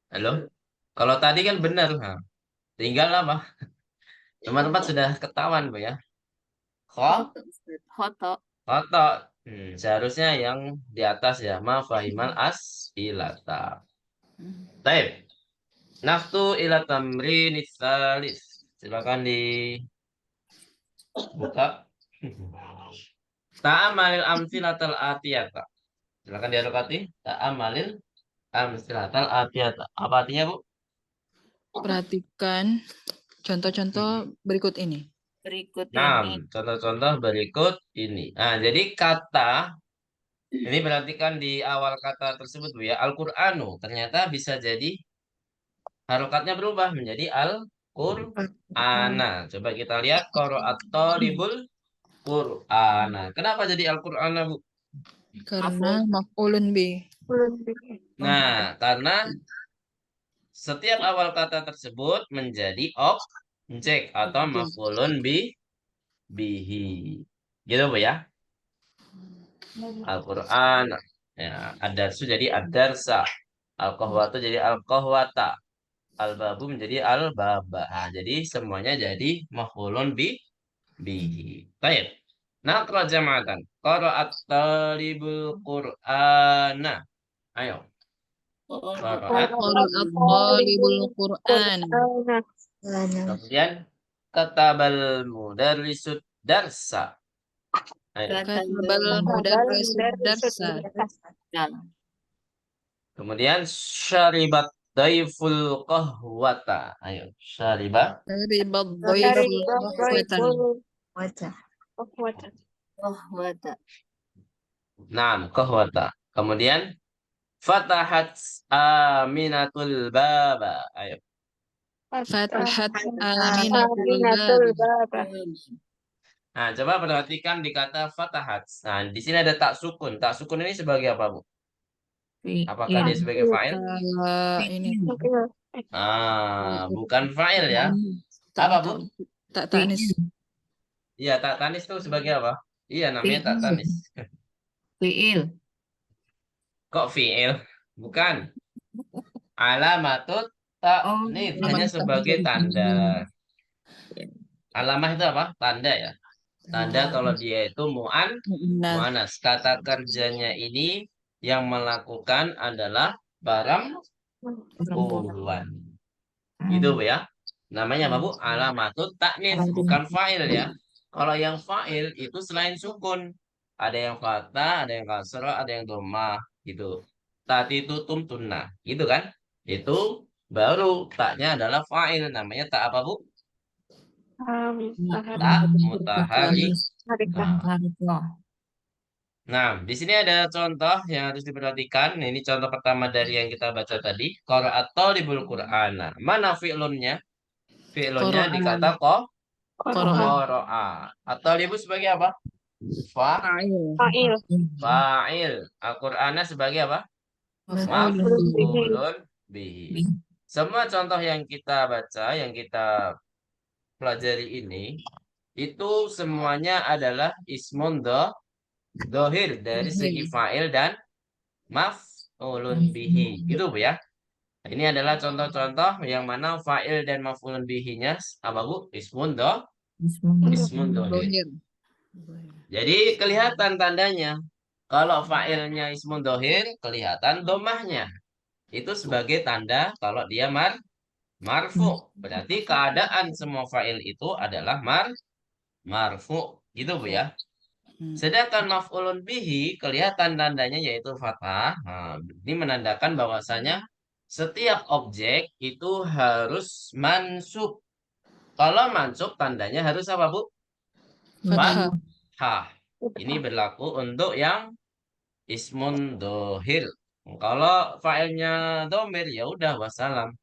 Speaker 1: Halo. Kalau tadi kan benar. Tinggal apa? Teman-teman sudah ketahuan, Bu ya.
Speaker 4: Foto.
Speaker 1: Seharusnya yang di atas ya. Ma fahimal as ilata. Baik. Naftu ila tamrin salis. Silakan dibuka. Ta'amalil amsilatal atiyata. Silakan dialokati. Ta'amalil amsilatal atiyata. Apa artinya, Bu?
Speaker 3: Perhatikan contoh-contoh berikut ini.
Speaker 4: Berikut
Speaker 1: Nah,
Speaker 4: ini.
Speaker 1: contoh-contoh berikut ini. Nah, jadi kata ini berarti kan di awal kata tersebut, Bu, ya. Al-Qur'anu ternyata bisa jadi harokatnya berubah menjadi Al-Qur'ana. Coba kita lihat qira'at talibul Qur'ana. Kenapa jadi Al-Qur'ana, Bu?
Speaker 3: Karena maf'ulun bi.
Speaker 2: Belum.
Speaker 1: Nah, karena setiap awal kata tersebut menjadi objek atau maf'ulun bihi. Gitu, Bu, ya. Al-Qur'an. Ya, ad-darsu jadi ad-darsa. Al-qahwatu jadi al-qahwata. Al-babu menjadi al-baba. Nah, jadi semuanya jadi maf'ulun bihi. Baik. Naqra jama'atan. Qara'at talibul Qur'ana. Ayo. Qara'at.
Speaker 3: Qara'at talibul Qur'an.
Speaker 1: Kemudian katabal mudarrisud darsa. Ayo.
Speaker 3: Katabal mudarrisu darsa.
Speaker 1: Kemudian syaribat daiful qahwata. Ayo. Syaribat.
Speaker 3: Syaribat dhaiful qahwatan.
Speaker 5: Wajah.
Speaker 4: Wata.
Speaker 1: Naam, qahwata. Kemudian fatahat aminatul baba. Ayo.
Speaker 3: Fatahat
Speaker 2: Aminatul
Speaker 3: aminatul bab.
Speaker 2: baba.
Speaker 1: Nah, coba perhatikan di kata fatahat. Nah, di sini ada tak sukun. Tak sukun ini sebagai apa, Bu? Apakah dia sebagai fa'il?
Speaker 3: Ini
Speaker 1: Bukan fa'il ya. Apa, Bu?
Speaker 3: tak tanis.
Speaker 1: Iya, tak tanis itu sebagai apa? Iya, namanya tak tanis.
Speaker 4: Fi'il.
Speaker 1: Kok fi'il? Bukan. Alamatut ta'nis. Hanya sebagai tanda. Alamah itu apa? Tanda ya. Tanda kalau dia itu
Speaker 3: Nah,
Speaker 1: mu'anas. Kata kerjanya ini yang melakukan adalah perempuan. Gitu, Bu, ya. Namanya apa, Bu? Alamatut ta'nis, bukan fa'il ya. Kalau yang fa'il itu selain sukun. Ada yang fathah, ada yang kasrah, ada yang dhammah gitu. Tati tutum tunna. Gitu kan? Itu baru taknya adalah fa'il. Namanya tak apa, Bu? Tak mutahari. Nah, di sini ada contoh yang harus diperhatikan. Ini contoh pertama dari yang kita baca tadi. Qira'at talibul Qur'ana. Mana fi'lunnya? Fi'lunnya
Speaker 3: Qara'a.
Speaker 1: dikata
Speaker 3: Qara'a.
Speaker 1: qara'a. At-talibu sebagai apa?
Speaker 2: Fa'il.
Speaker 1: Fa'il. Al-Qur'ana sebagai apa? Maf'ulun bihi. Semua contoh yang kita baca, yang kita pelajari ini, itu semuanya adalah ismun dohir dari segi fa'il dan maf'ulun bihi. Gitu, Bu, ya. Ini adalah contoh-contoh yang mana fa'il dan maf'ulun bihi-nya apa, Bu? Ismun dohir.
Speaker 3: Dohir.
Speaker 1: Jadi kelihatan tandanya. Kalau fa'ilnya ismun dohir, kelihatan domahnya. Itu sebagai tanda kalau dia marfu. Berarti keadaan semua fa'il itu adalah marfu. Gitu, Bu, ya. Sedangkan maf'ulun bihi kelihatan tandanya yaitu fathah. Nah, ini menandakan bahwasanya setiap objek itu harus mansub. Kalau mansub tandanya harus apa, Bu?
Speaker 3: Fathah.
Speaker 1: Fathah. Ini berlaku untuk yang ismun dohir. Kalau failnya domir ya udah wassalam.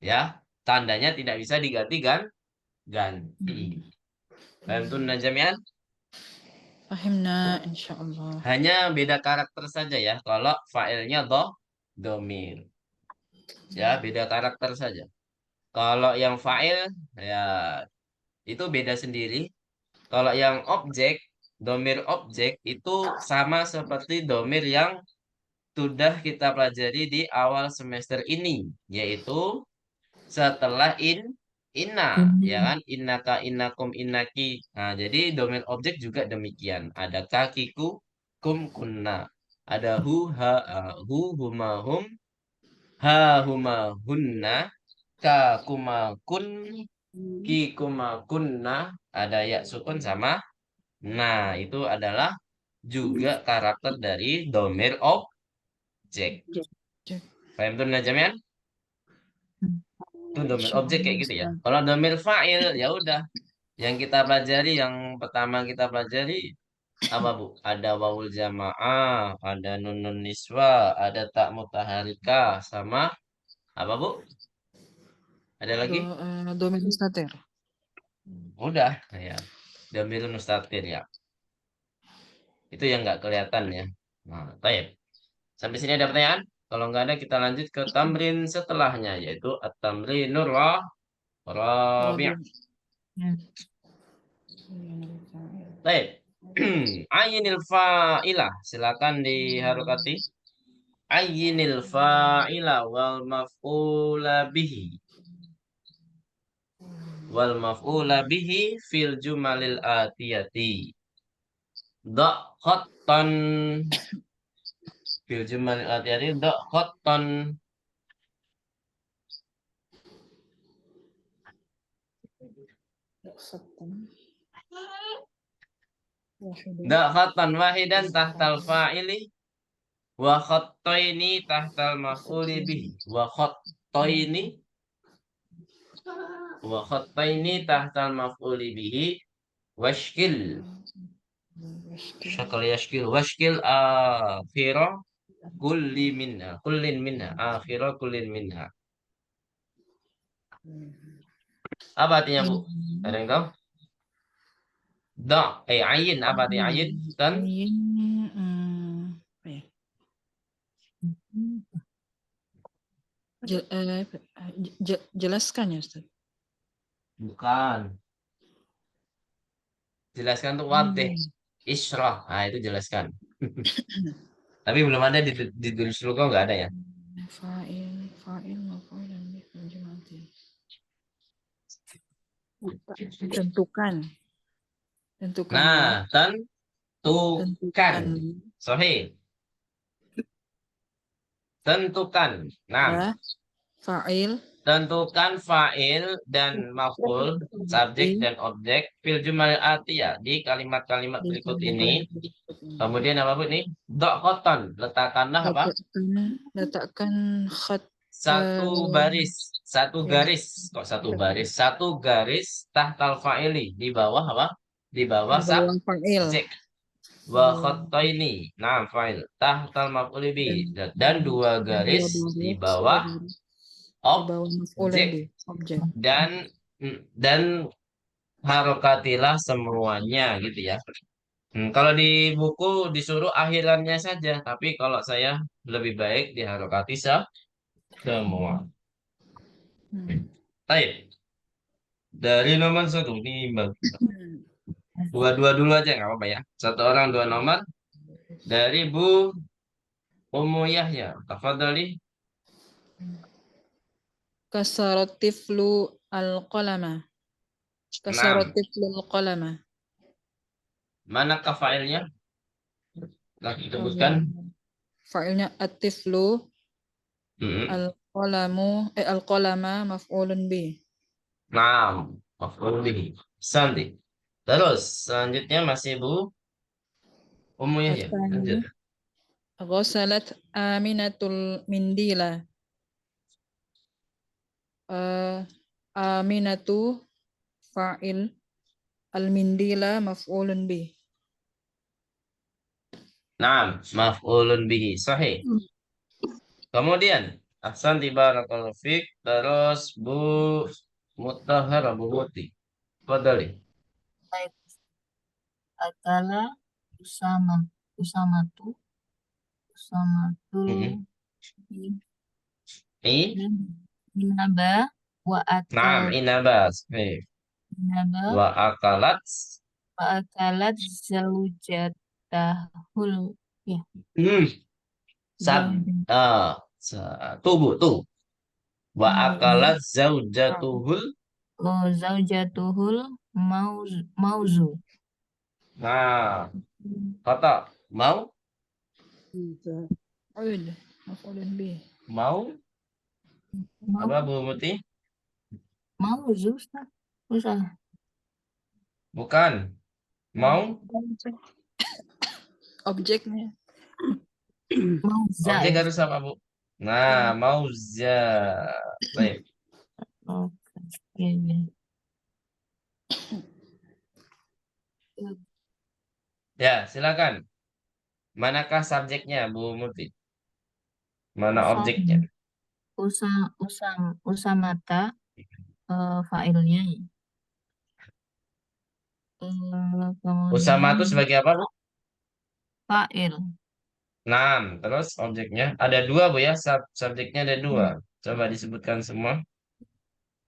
Speaker 1: Ya, tandanya tidak bisa diganti ganti. Bantun jami'an.
Speaker 3: Fahimna insyaallah.
Speaker 1: Hanya beda karakter saja ya. Kalau failnya domir. Ya, beda karakter saja. Kalau yang fa'il ya itu beda sendiri. Kalau yang objek, domir objek itu sama seperti domir yang sudah kita pelajari di awal semester ini, yaitu setelah inna, ya kan? Innaka, innakum, innaki. Nah, jadi domir objek juga demikian. Ada kakiku, kum, kunna. Ada hu, ha, hu, huma, hum, Ha huma hunna. Ka kuma kun. Ki kuma kunna. Ada ya sukun sama. Nah, itu adalah juga karakter dari domir objek.
Speaker 3: Cek.
Speaker 1: Paham tuh Najamian? Itu domir objek kayak gitu ya.
Speaker 3: Sudah.
Speaker 1: Kalau domir fa'il ya udah. Yang kita pelajari, yang pertama kita pelajari apa Bu? Ada wawul jamaah, ada nunun niswa, ada tak mutaharika, sama apa Bu? Ada lagi?
Speaker 3: Domir mustatir.
Speaker 1: Udah, ya. Domir mustatir ya. Itu yang nggak kelihatan ya. Nah, baik. Sampai sini ada pertanyaan? Kalau nggak ada, kita lanjut ke tamrin setelahnya, yaitu at-tamrinur rabi'. Baik. Ayinil fa'ilah. Silakan diharokati. Ayinil fa'ila wal maf'ula bihi. Wal maf'ula bihi fil jumalil atiyati. Da' khattan fil jumalil atiyati. Da' khattan. Da' khattan wahidan tahtal fa'ili. Wa khattaini tahtal maf'uli bihi. Wa khattaini. Wa khattaini tahtal maf'uli bihi. Washkil. Syakal yashkil. Washkil akhira kulli minha. Kullin minha. Akhira kullin minha. Apa artinya Bu? Ada yang tahu? Ayin. Apa artinya ayin? Dan
Speaker 3: Apa ya? Jelaskan ya Ustaz.
Speaker 1: bukan. Jelaskan tuh wadih. Isyrah. Nah, itu jelaskan. Tapi belum ada di tulis luka, nggak ada ya.
Speaker 3: Fa'il, maf'ul dan maf'ul. Tentukan.
Speaker 1: Nah, tentukan. Sahih. Tentukan. Nah,
Speaker 3: Ya, fa'il,
Speaker 1: tentukan fa'il dan maf'ul, subjek dan objek fil jumal atiyah di kalimat-kalimat berikut ini. Kemudian apa Bu ini? Dokoton. Letakkanlah apa?
Speaker 3: letakkan khat
Speaker 1: Satu baris. Satu garis. Kok satu baris? Satu garis tahtal fa'ili. Di bawah apa? Di bawah
Speaker 3: fa'il.
Speaker 1: subjek. Wa khattaini. Nah, fa'il. Tahtal maf'uli bi. Dan dua garis di bawah objek. Dan harokatilah semuanya gitu ya. Kalau di buku disuruh akhirannya saja, tapi kalau saya lebih baik diharokati semua. Baik. Dari nomor 1 ini dua dulu aja nggak apa-apa ya. Satu orang 2 nomor. Dari Bu Ummu Yahya. Tafadhali.
Speaker 3: Kasarotiflu al-qalama. Kasarotiflu al-qalama.
Speaker 1: Manakah failnya? Lagi sebutkan.
Speaker 3: Fa'ilnya at-tiflu al-qalama maf'ulun bi.
Speaker 1: Nah, maf'ul bihi. Santi. Terus selanjutnya masih Bu Ummu Yahya. Lanjut.
Speaker 3: Ghasalat Aminatul mindila. Aminatu fa'il, al-mindila maf'ulun bi.
Speaker 1: Nah, maf'ulun bihi. Sahih. Kemudian ahsanti barakallahu fiik. Terus Bu Mutahhar Abu Muti. Fadali.
Speaker 4: Baik. Akala usamatu inaba wa
Speaker 1: Naam,
Speaker 4: akal
Speaker 1: inabas. Sahih.
Speaker 4: inaba
Speaker 1: Wa akalat.
Speaker 4: wa akalat zaujatahul ya
Speaker 1: Sad. Tubuh tuh. Wa akalat zaujatuhul.
Speaker 4: zaujatuhul mauzu.
Speaker 1: Nah, kata mau
Speaker 3: Maf'ulun bi.
Speaker 1: mau
Speaker 4: Mau,
Speaker 1: Apa Bu Muti?
Speaker 4: mauzu, Ustaz. Ustaz.
Speaker 1: Bukan. Mau?
Speaker 3: Objeknya.
Speaker 4: Mauza
Speaker 1: Objek
Speaker 4: ya.
Speaker 1: harus apa Bu? Nah, mauza. Baik.
Speaker 4: Oke. Iya, iya.
Speaker 1: Ya, silakan. Manakah subjeknya Bu Muti? Mana objeknya?
Speaker 4: Usamata failnya.
Speaker 1: Usama
Speaker 4: Kemudian
Speaker 1: itu sebagai apa Bu?
Speaker 4: fa'il.
Speaker 1: 6. Terus objeknya ada dua Bu ya. Subjeknya ada dua. Coba disebutkan semua.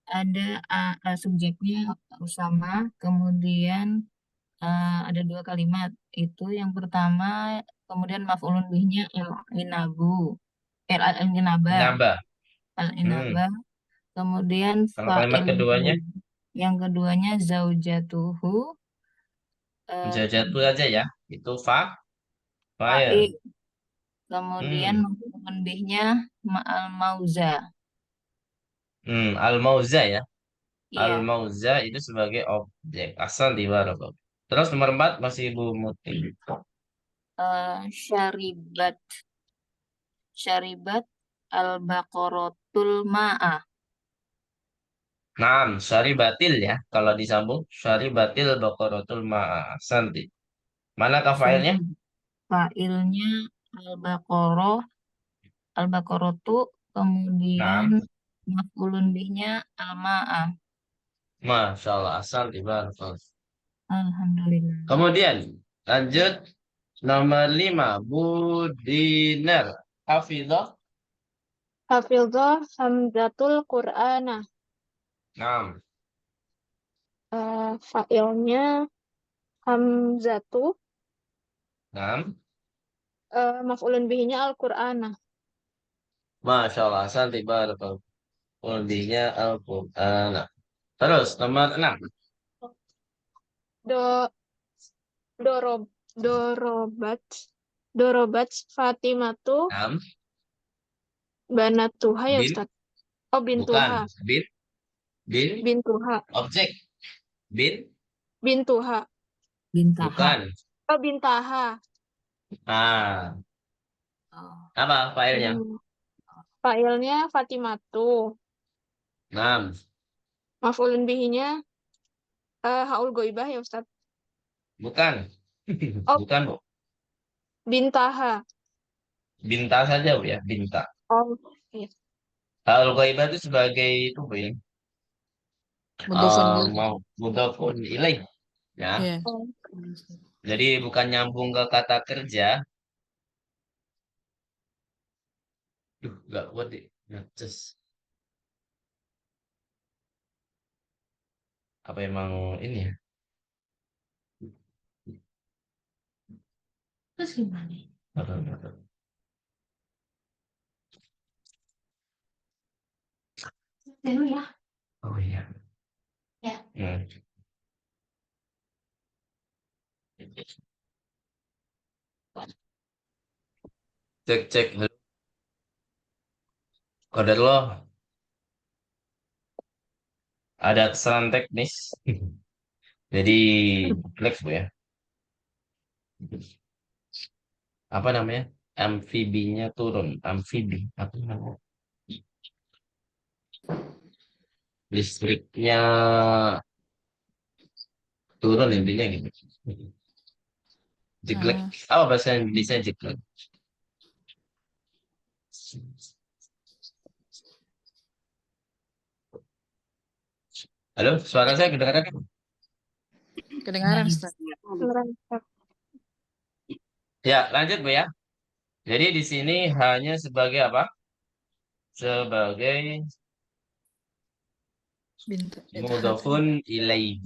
Speaker 4: Ada subjeknya Usama, kemudian ada dua kalimat. Itu yang pertama, kemudian maf'ulun bihnya al-inabu. Al-inabah.
Speaker 1: Nambah.
Speaker 4: Al-inabah. Kemudian
Speaker 1: Kalau kalimat
Speaker 4: fa'il.
Speaker 1: keduanya,
Speaker 4: Yang keduanya zaujatuhu.
Speaker 1: jatuh aja ya. Itu fa'il.
Speaker 4: Fa'il. Kemudian
Speaker 1: Hmm.
Speaker 4: maf'ulun bihnya al-mauza.
Speaker 1: Al-mauza ya.
Speaker 4: Iya.
Speaker 1: Al-mauza itu sebagai objek. Asal di Barakallah. Terus nomor 4 masih Bu Muti.
Speaker 4: Syaribat. Syaribat al-baqaratul ma'ah.
Speaker 1: 6. Syaribatil ya. Kalau disambung. Syaribatil baqaratul ma'a. Santi. Manakah fa'ilnya?
Speaker 4: Fa'ilnya al-baqarah, al-baqaratu, kemudian
Speaker 1: 6.
Speaker 4: maf'ulun bihnya al-ma'ah.
Speaker 1: Masya Allah. Asal di Barakallah.
Speaker 4: Alhamdulillah.
Speaker 1: Kemudian lanjut nomor 5. Budinar. Hafidhah.
Speaker 5: Hafidhah hamzatul Qur'ana.
Speaker 1: 6.
Speaker 5: Fa'ilnya hamzatu,
Speaker 1: 6.
Speaker 5: maf'ulun bihinya Al-Qur'ana.
Speaker 1: Masya Allah. Asal di Barakallah. Uldinya Al-Quran. Terus nomor 6.
Speaker 5: Do dorob dorobat dorobat Fatimatu
Speaker 1: 6.
Speaker 5: banatuha ya
Speaker 1: Bin.
Speaker 5: Ustaz. Oh, bintuha.
Speaker 1: Bukan. Bin.
Speaker 5: Bintuha.
Speaker 1: Objek. Bin.
Speaker 5: Bintuha.
Speaker 4: Bintaha.
Speaker 1: Bukan.
Speaker 5: Oh, bintaha.
Speaker 1: Ah.
Speaker 4: Oh.
Speaker 1: Apa failnya?
Speaker 5: Fa'ilnya Fatimatu.
Speaker 1: 6.
Speaker 5: Maf'ulun bihinya haul goibah ya Ustaz.
Speaker 1: Bukan.
Speaker 5: Oh.
Speaker 1: Bukan, Bu.
Speaker 5: Bintaha.
Speaker 1: Binta saja, Bu ya. Binta.
Speaker 5: Oh, iya.
Speaker 1: Al ghaibah itu sebagai itu, Bu ya.
Speaker 3: Mudhofun
Speaker 1: Mau mudhofun ilaih. Ya.
Speaker 3: Iya.
Speaker 5: Oh.
Speaker 1: Jadi bukan nyambung ke kata kerja. Duh, nggak kuat deh. Ngeces. Apa emang ini ya?
Speaker 4: Terus gimana?
Speaker 1: Betul.
Speaker 4: Dulu ya.
Speaker 1: Oh iya.
Speaker 4: Ya.
Speaker 1: Cek. Qadarullah. Ada kesalahan teknis. Jadi flex, Bu ya. Apa namanya? Amfibinya turun. Amfibi. Apa namanya? Listriknya turun intinya gitu. Jeglek. Apa bahasa Indonesia jeglek? Halo, suara saya kedengaran kan?
Speaker 3: Kedengaran, Ustaz.
Speaker 1: Ya, lanjut Bu ya. Jadi di sini hanya sebagai apa? Sebagai mudhofun ilaih.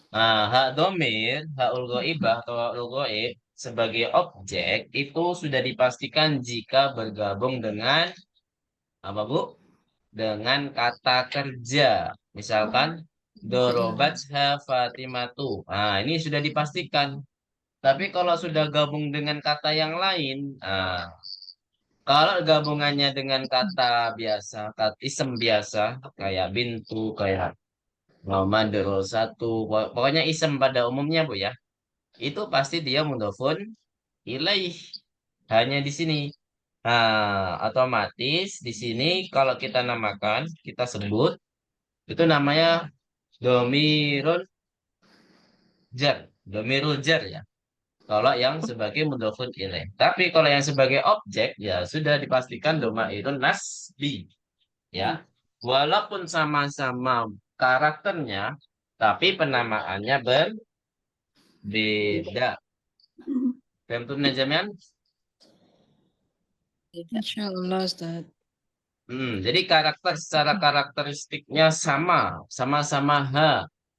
Speaker 1: Nah, hak domir, hakul ghaibah atau hakul ghaib sebagai objek itu sudah dipastikan jika bergabung dengan apa Bu? Dengan kata kerja. Misalkan dorobatha Fatimatu. Nah, ini sudah dipastikan. Tapi kalau sudah gabung dengan kata yang lain, Kalau gabungannya dengan kata biasa, kata isem biasa, kayak bintu, kayak Muhammad satu, pokoknya isem pada umumnya Bu ya, itu pasti dia mudhofun ilaih. Hanya di sini. Nah, otomatis di sini kalau kita namakan, kita sebut, itu namanya domirul domirul jar ya. Kalau yang sebagai mudhofun ilaih. Tapi kalau yang sebagai objek ya sudah dipastikan domairun nasbi ya. Walaupun sama-sama karakternya, tapi penamaannya berbeda. Tentu jamian.
Speaker 3: Insyaallah Ustaz.
Speaker 1: Jadi karakter secara karakteristiknya sama, sama-sama H,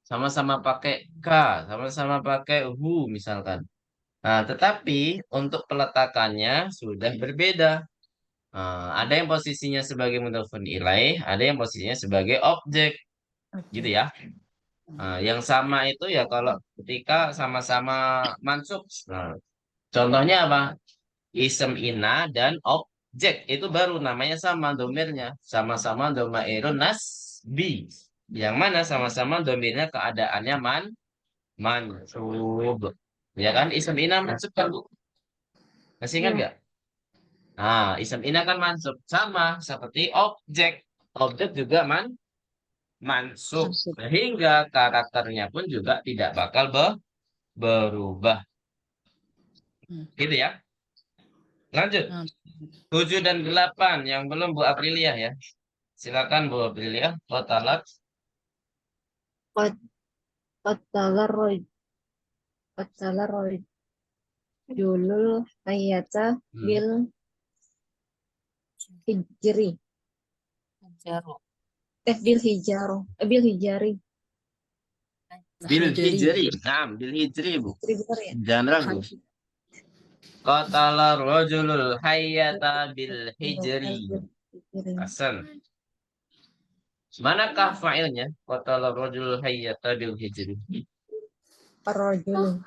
Speaker 1: sama-sama pakai K, sama-sama pakai hu misalkan. Nah, tetapi untuk peletakannya sudah berbeda. Ada yang posisinya sebagai mudhofun ilaih, ada yang posisinya sebagai objek, gitu ya. Yang sama itu ya kalau ketika sama-sama mansub. Nah, contohnya apa? Isem ina dan objek itu baru namanya sama domirnya, sama-sama domairun nasbi. Yang mana sama-sama domirnya keadaannya mansub. Ya kan? Isem ina mansub kan, Bu? Masih ingat nggak? Nah, isem ina kan mansub sama seperti objek. Objek juga mansub.
Speaker 3: Mansub.
Speaker 1: Sehingga karakternya pun juga tidak bakal berubah. Gitu ya. Lanjut.
Speaker 3: Nah,
Speaker 1: 7 dan 8 yang belum Bu Aprilia ya. Silakan Bu Aprilia. Kotalat.
Speaker 2: Qatala rajulul hayata bil hijri. Bil hijari.
Speaker 1: Bil hijri. Nah, bil hijri Bu.
Speaker 2: Benar ya?
Speaker 1: Jangan ragu. Qatala rajulul hayyata bil hijri. Hasan. Manakah fa'ilnya? Qatala rajulul hayyata bil hijri.
Speaker 2: Ar-rajulu.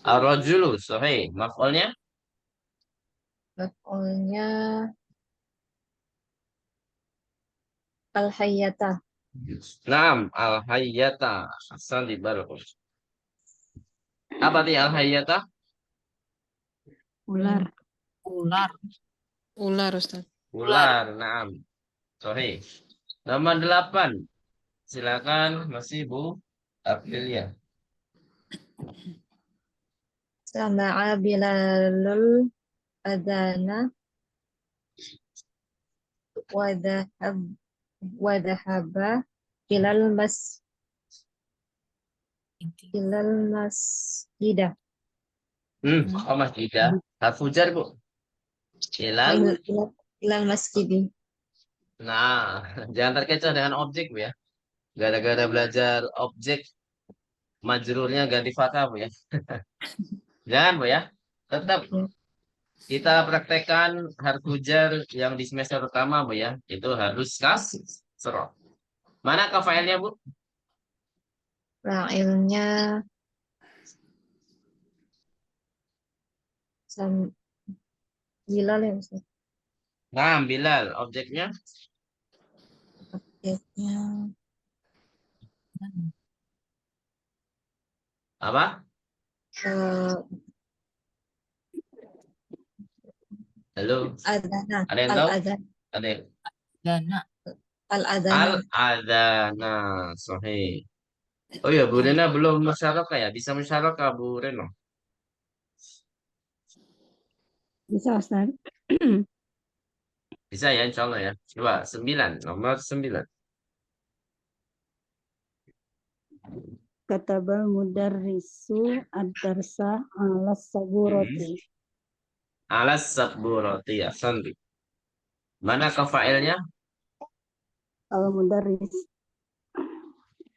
Speaker 1: Ar-rajulu. Sahih. Maf'ulnya?
Speaker 2: Maf'ulnya al-hayyata.
Speaker 1: Naam, al-hayyata. Hasan di barakallahu. Apa arti al-hayyata?
Speaker 2: Ular.
Speaker 3: ular Ustaz.
Speaker 1: Ular. Naam. Sahih. Nomor 8. Silakan masih Bu Aprilia.
Speaker 2: Sama'a bilalul adana wa dhahaba ilal masjidah.
Speaker 1: Oh Mas Ida. Hafujar Bu. Ilal.
Speaker 2: Ilal masjidi.
Speaker 1: Nah, jangan terkecoh dengan objek Bu ya. Gara-gara belajar objek, majrurnya ganti fathah Bu ya. Jangan Bu ya. Tetap kita praktekkan harfujar yang di semester pertama Bu ya. Itu harus kasroh. Mana failnya Bu?
Speaker 2: Fa'ilnya Bilal ya Ustaz.
Speaker 1: Nah, Bilal. Objeknya?
Speaker 2: Objeknya
Speaker 1: Apa? Halo?
Speaker 2: adana.
Speaker 1: Ada yang tahu?
Speaker 2: Al-adana.
Speaker 1: Ada yang?
Speaker 2: Al-adana.
Speaker 1: Al-adana. Sahih. Oh ya, Bu Rena belum musyarakah ya? Bisa musyarakah Bu Rena?
Speaker 2: Bisa Ustaz.
Speaker 1: Bisa ya, insya Allah ya. Coba 9, nomor 9.
Speaker 2: Katabal mudarrisu ad-darsa ala saburati.
Speaker 1: Alas saburati ya, sandi. Mana failnya?
Speaker 2: Al-mudarris.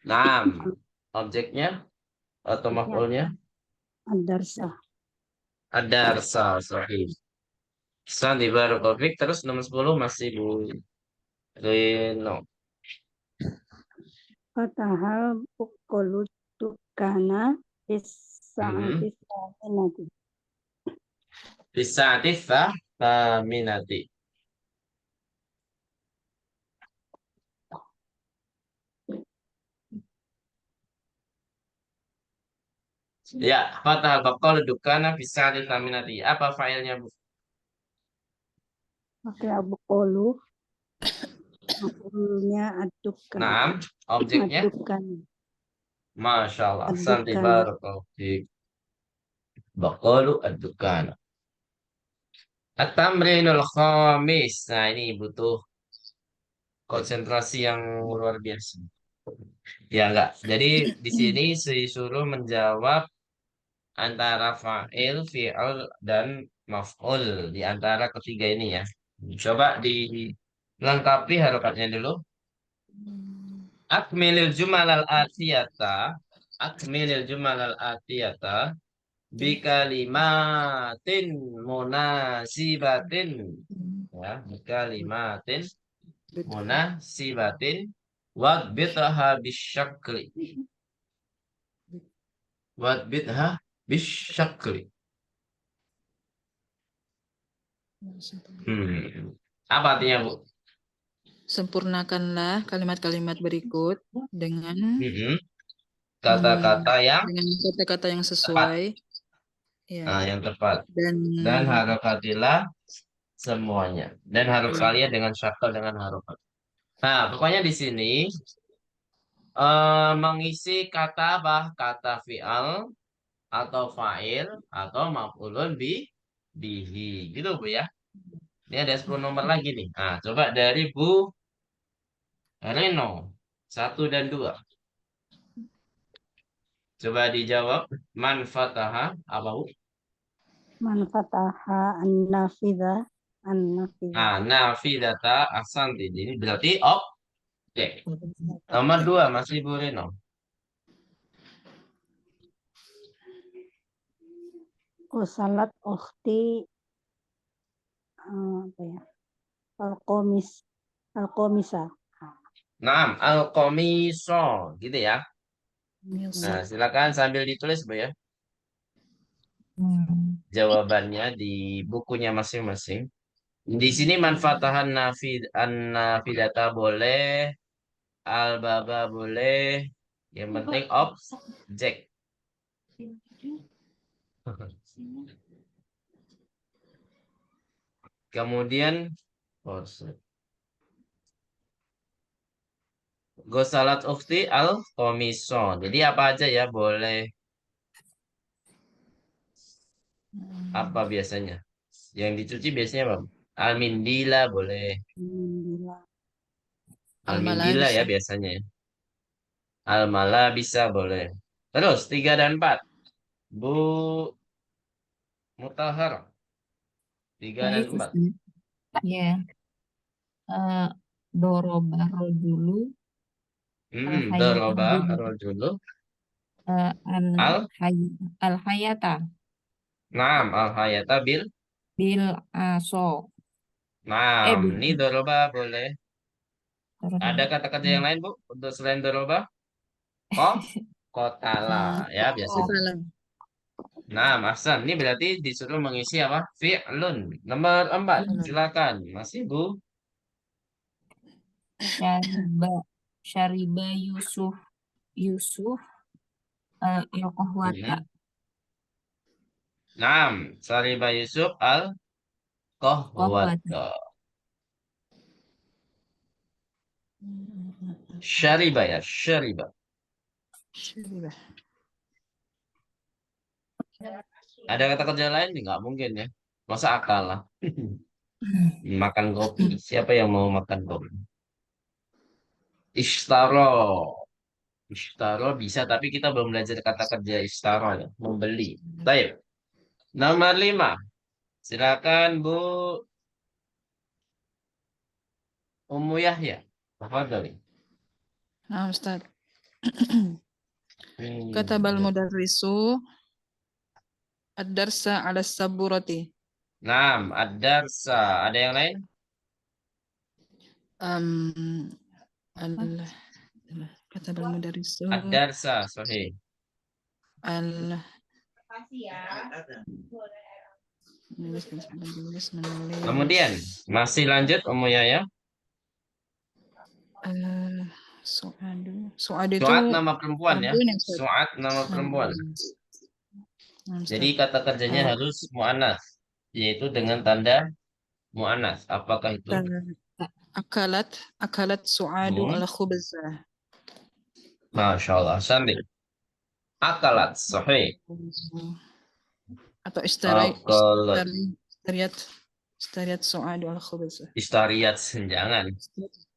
Speaker 1: Nah, objeknya atau maf'ulnya?
Speaker 2: Ad-darsa.
Speaker 1: Ad-darsa, sahih. Sandi barakallahu. Terus nomor 10 masih Bu Reno.
Speaker 2: Fatahal pukulu tukana isa'ati saminati.
Speaker 1: Bisa Taminati. Ya, fathah baqal dukana fisali taminati. Apa failnya, Bu?
Speaker 2: Oke, abqolu. Maf'ulnya adukan.
Speaker 1: Naam, objeknya.
Speaker 2: Adukan.
Speaker 1: Masya Allah. Santi
Speaker 2: Adukan.
Speaker 1: barakallahu fiik. Baqalu ad-dukana. At-tamrinul khamis. Nah, ini butuh konsentrasi yang luar biasa. Ya enggak. Jadi di sini disuruh menjawab antara fa'il, fi'il, dan maf'ul di antara ketiga ini ya. Coba dilengkapi harokatnya dulu. Akmilil jumal al-atiyata. Akmilil jumal al-atiyata. Bikalimatin munasibatin. Ya, bikalimatin munasibatin. Wadbitha bisyakli. Wadbitha bisyakli. Apa artinya, Bu?
Speaker 3: Sempurnakanlah kalimat-kalimat berikut dengan
Speaker 1: Kata-kata yang
Speaker 3: dengan kata-kata yang sesuai. Ya.
Speaker 1: yang tepat.
Speaker 3: Dan
Speaker 1: Dan harokatilah semuanya. Dan harokatilah dengan syakal dengan harokat. Nah, pokoknya di sini mengisi kata apa? Kata fi'al atau fa'il atau maf'ulun bihi. Gitu, Bu ya. Ini ada 10 nomor lagi nih. Nah, coba dari Bu Reno 1 dan 2. Coba dijawab. Man fataha apa, Bu?
Speaker 2: Man fataha an-nafidha. An-nafidha.
Speaker 1: Nah, nafidata asanti. Ini berarti objek. Nomor 2 masih Bu Reno.
Speaker 2: Usalat ukhti apa ya? Al-Qomisa.
Speaker 1: Naam, al-qamiso. Gitu ya. Nah, silakan sambil ditulis, Bu ya. Jawabannya di bukunya masing-masing. Di sini manfaatahan nafidata boleh, al-baba boleh. Yang penting objek. Kemudian gosalat ufti al-komiso. Jadi apa aja ya boleh. Apa biasanya? Yang dicuci biasanya apa? Al-mindila boleh. Al-mindila ya biasanya ya. Al-mala bisa boleh. Terus 3 dan 4. Bu Mutahar. 3 dan 4.
Speaker 4: Ya. Doroba rojulu.
Speaker 1: Doroba rojulu.
Speaker 4: Al-hayata.
Speaker 1: Naam, al-hayata bil.
Speaker 4: Aso.
Speaker 1: Naam, ini doroba boleh. Ada kata-kata yang
Speaker 4: Hmm.
Speaker 1: lain, Bu? Untuk selain doroba? Kotala. Ya, biasa. Nah, Ahsan. Ini berarti disuruh mengisi apa? Fi'lun. Nomor 4. Silakan. Masih, Bu.
Speaker 4: Syariba Yusuf al-qahwata.
Speaker 1: Naam, Sariba Yusuf al-qahwata. Syariba ya, syariba. Ada kata kerja lain? Nggak mungkin ya. Masa akal lah. Makan kopi. Siapa yang mau makan kopi? Ishtaro. Ishtaro bisa, tapi kita belum belajar kata kerja ishtaro ya. Membeli. Baik. Nomor 5. Silakan Bu Ummu Yahya. Tafadhali.
Speaker 3: Nah, Ustaz. Kata bal mudarrisu ad-darsa ala saburati.
Speaker 1: Naam, ad-darsa. Ada yang lain?
Speaker 3: Kata bal mudarrisu
Speaker 1: Ad-darsa, sahih.
Speaker 3: Menulis, menulis.
Speaker 1: Kemudian masih lanjut Ummu Yaya.
Speaker 3: Su'adu. Su'adu itu
Speaker 1: Su'ad nama perempuan ya.
Speaker 3: perempuan yang Ustaz.
Speaker 1: Su'ad nama perempuan. Jadi kata kerjanya harus mu'annas, yaitu dengan tanda mu'annas. Apakah itu?
Speaker 3: Akalat su'adu
Speaker 1: Hmm.
Speaker 3: ala khubzah.
Speaker 1: Masya Allah. Sandi. Akalat. Sahih.
Speaker 3: Atau
Speaker 1: Akalat.
Speaker 3: istariyat su'adu ala khubzah.
Speaker 1: Istariyat. Jangan.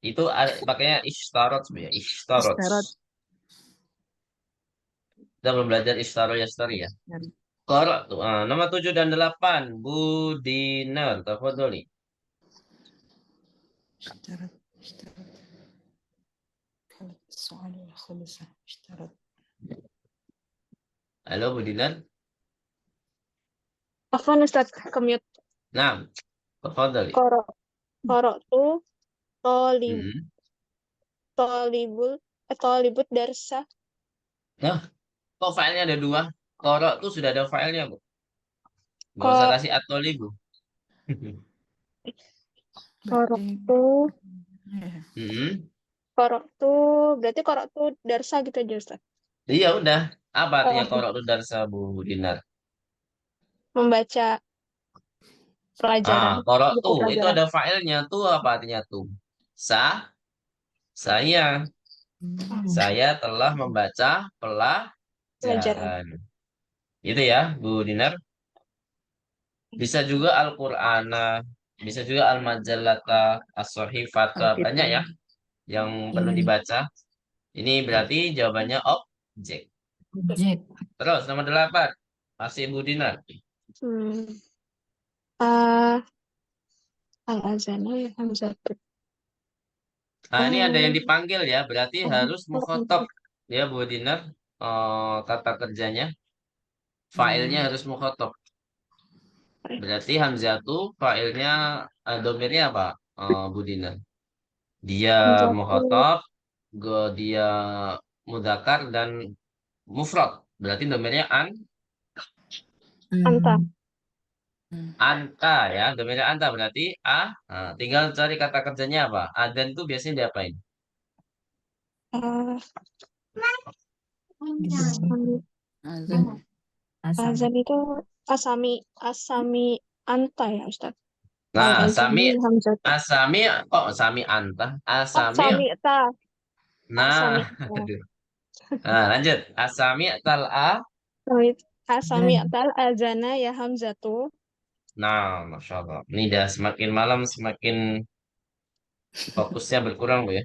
Speaker 1: Itu pakainya ishtarat ya. Ishtarat.
Speaker 3: Istarat.
Speaker 1: Kita belum belajar istariyat. Korok tuh. Nomor 7 dan 8. Bu Dinar. Tafadholi.
Speaker 3: Istarat. Akalat su'adu ala khubzah. Istarat.
Speaker 1: Halo Bu Dinar.
Speaker 5: Afwan Ustaz, kemute.
Speaker 1: Nah. Tafadholi.
Speaker 5: Qara'tu
Speaker 1: Hmm.
Speaker 5: talibut darsa.
Speaker 1: Nah, kok filenya ada 2? Korok tuh sudah ada filenya, Bu. Nggak usah kasih atolibu.
Speaker 5: Qara'tu Qara'tu berarti qara'tu darsa gitu aja Ustaz.
Speaker 1: Iya udah. Apa artinya korok tuh darsa Bu Dinar?
Speaker 5: Membaca pelajaran.
Speaker 1: Korok
Speaker 5: Buku
Speaker 1: tuh itu
Speaker 5: pelajaran.
Speaker 1: ada filenya tuh, apa artinya tuh? Saya telah membaca pelajaran. Itu ya, Bu Dinar. Bisa juga Al-Qur'ana, bisa juga Al-Majallata, As-Sahifata, banyak ya yang perlu dibaca. Ini berarti jawabannya objek.
Speaker 4: Objek.
Speaker 1: Terus nomor 8. Masih Bu Dinar.
Speaker 5: Al-azana ya hamzah.
Speaker 1: Ini ada yang dipanggil ya, berarti harus mukhatab ya Bu Dinar. Kata kerjanya, failnya harus mukhatab. Berarti hamzatu failnya domirnya apa, Bu Dinar? Dia mukhatab, dia mudzakkar dan mufrad. Berarti domirnya anta ya, domirnya anta berarti tinggal cari kata kerjanya apa. Adzan itu biasanya diapain?
Speaker 5: Azan itu asami anta ya Ustaz.
Speaker 1: Nah, sami
Speaker 5: hamzah.
Speaker 1: asami kok sami anta, asami.
Speaker 5: Asami ta.
Speaker 1: Nah, aduh. Lanjut. Asami
Speaker 5: Asami tal azana ya hamzatu.
Speaker 1: Nah, Masya Allah. Ini dah semakin malam semakin fokusnya berkurang Bu ya.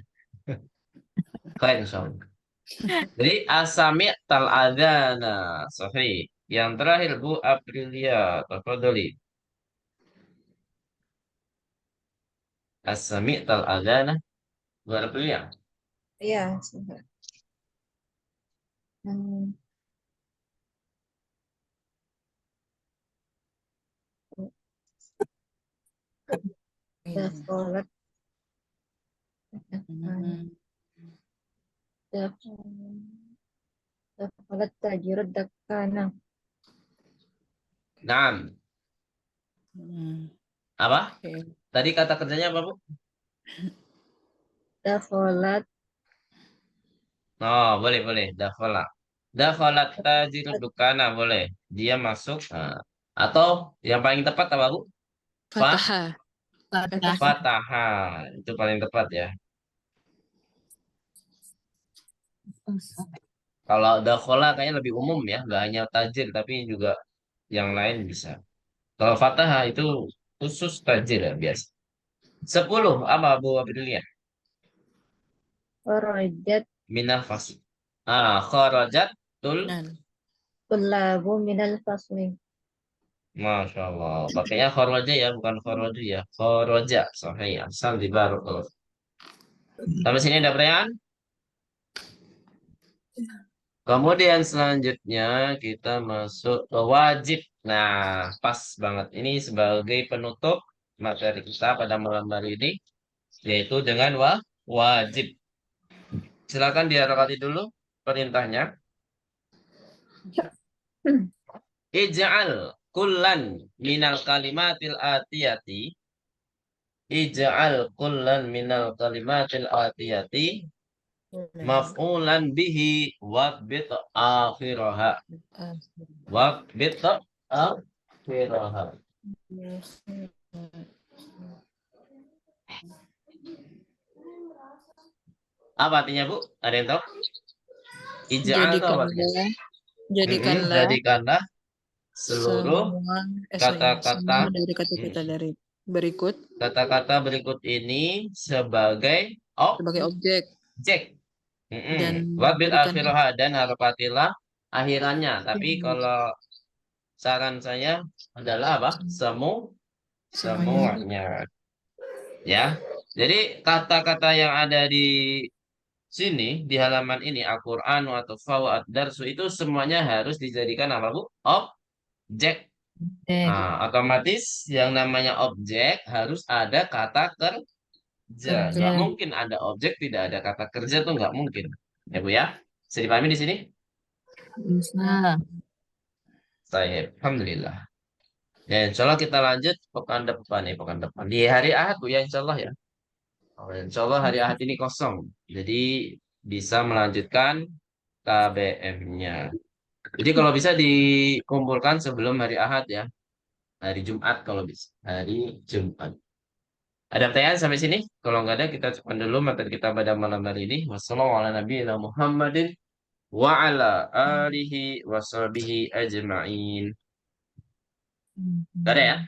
Speaker 1: Keren Insya Allah. Jadi asami adana. Sahih. Yang terakhir Bu Aprilia. Tafadholi. Asami adana. Bu Aprilia.
Speaker 6: Iya, sebentar. Dafolat tajirud dakana.
Speaker 1: Naam. Apa? Tadi kata kerjanya apa Bu?
Speaker 6: Dafolat.
Speaker 1: Oh, boleh. Dakhalat tajirud dukana boleh. Dia masuk. Atau yang paling tepat apa Bu?
Speaker 3: Fataha.
Speaker 1: Fataha. Itu paling tepat ya. Kalau dakhala kayaknya lebih umum ya, nggak hanya tajir tapi juga yang lain bisa. Kalau fataha itu khusus tajir ya biasa. 10 apa Bu Aprilia?
Speaker 6: Kharajat
Speaker 1: Minal fasl. Kharajat
Speaker 6: tullabu minal fasli.
Speaker 1: Masya Allah. Pakainya kharaja ya, bukan kharaju ya. Kharaja. Sahih. Asal di baru. Sampai sini ada pertanyaan? Kemudian selanjutnya kita masuk ke wajib. Nah, pas banget. Ini sebagai penutup materi kita pada malam hari ini, yaitu dengan wajib. Silakan diharokati dulu perintahnya. Ij'al kullan minal kalimatil atiyati. Ij'al kullan minal kalimatil atiyati maf'ulan bihi wabbit akhiraha. Wabbit akhiraha. Apa artinya, Bu? Ada yang tahu? Ij'al itu apa artinya?
Speaker 3: Jadikanlah
Speaker 1: Jadikanlah seluruh kata-kata
Speaker 3: semua dari kata-kata dari berikut
Speaker 1: kata-kata berikut ini sebagai
Speaker 3: objek
Speaker 1: objek.
Speaker 3: dan
Speaker 1: Wabil
Speaker 3: berikan
Speaker 1: akhirah dan harapatilah akhirannya. Tapi kalau saran saya adalah apa? Semuanya. Ya. Jadi kata-kata yang ada di sini di halaman ini Al-Qur'an atau Fawa Ad-Darsu itu semuanya harus dijadikan apa, Bu? Objek. Nah, otomatis yang namanya objek harus ada kata kerja. Nggak mungkin ada objek tidak ada kata kerja tuh nggak mungkin. Ya, Bu ya. Bisa dipahami di sini?
Speaker 4: Bisa.
Speaker 1: Saya, alhamdulillah. Ya, insya Allah kita lanjut pekan depan. Di hari Ahad, Bu ya, insya Allah ya. Insya Allah hari Ahad ini kosong. Jadi bisa melanjutkan KBM-nya. Jadi kalau bisa dikumpulkan sebelum hari Ahad ya. Hari Jumat kalau bisa. Hari Jumat. Ada pertanyaan sampai sini? Kalau nggak ada, kita cukupkan dulu materi kita pada malam hari ini. Wassalamualaikum warahmatullahi wa ala alihi wa sahbihi ajma'in. Gak ada ya?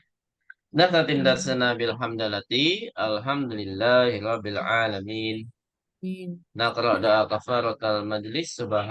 Speaker 1: Nafatim darsana bilhamdalati. Alhamdulillahi rabbil alamin. Naqra da'a kafaratal majlis.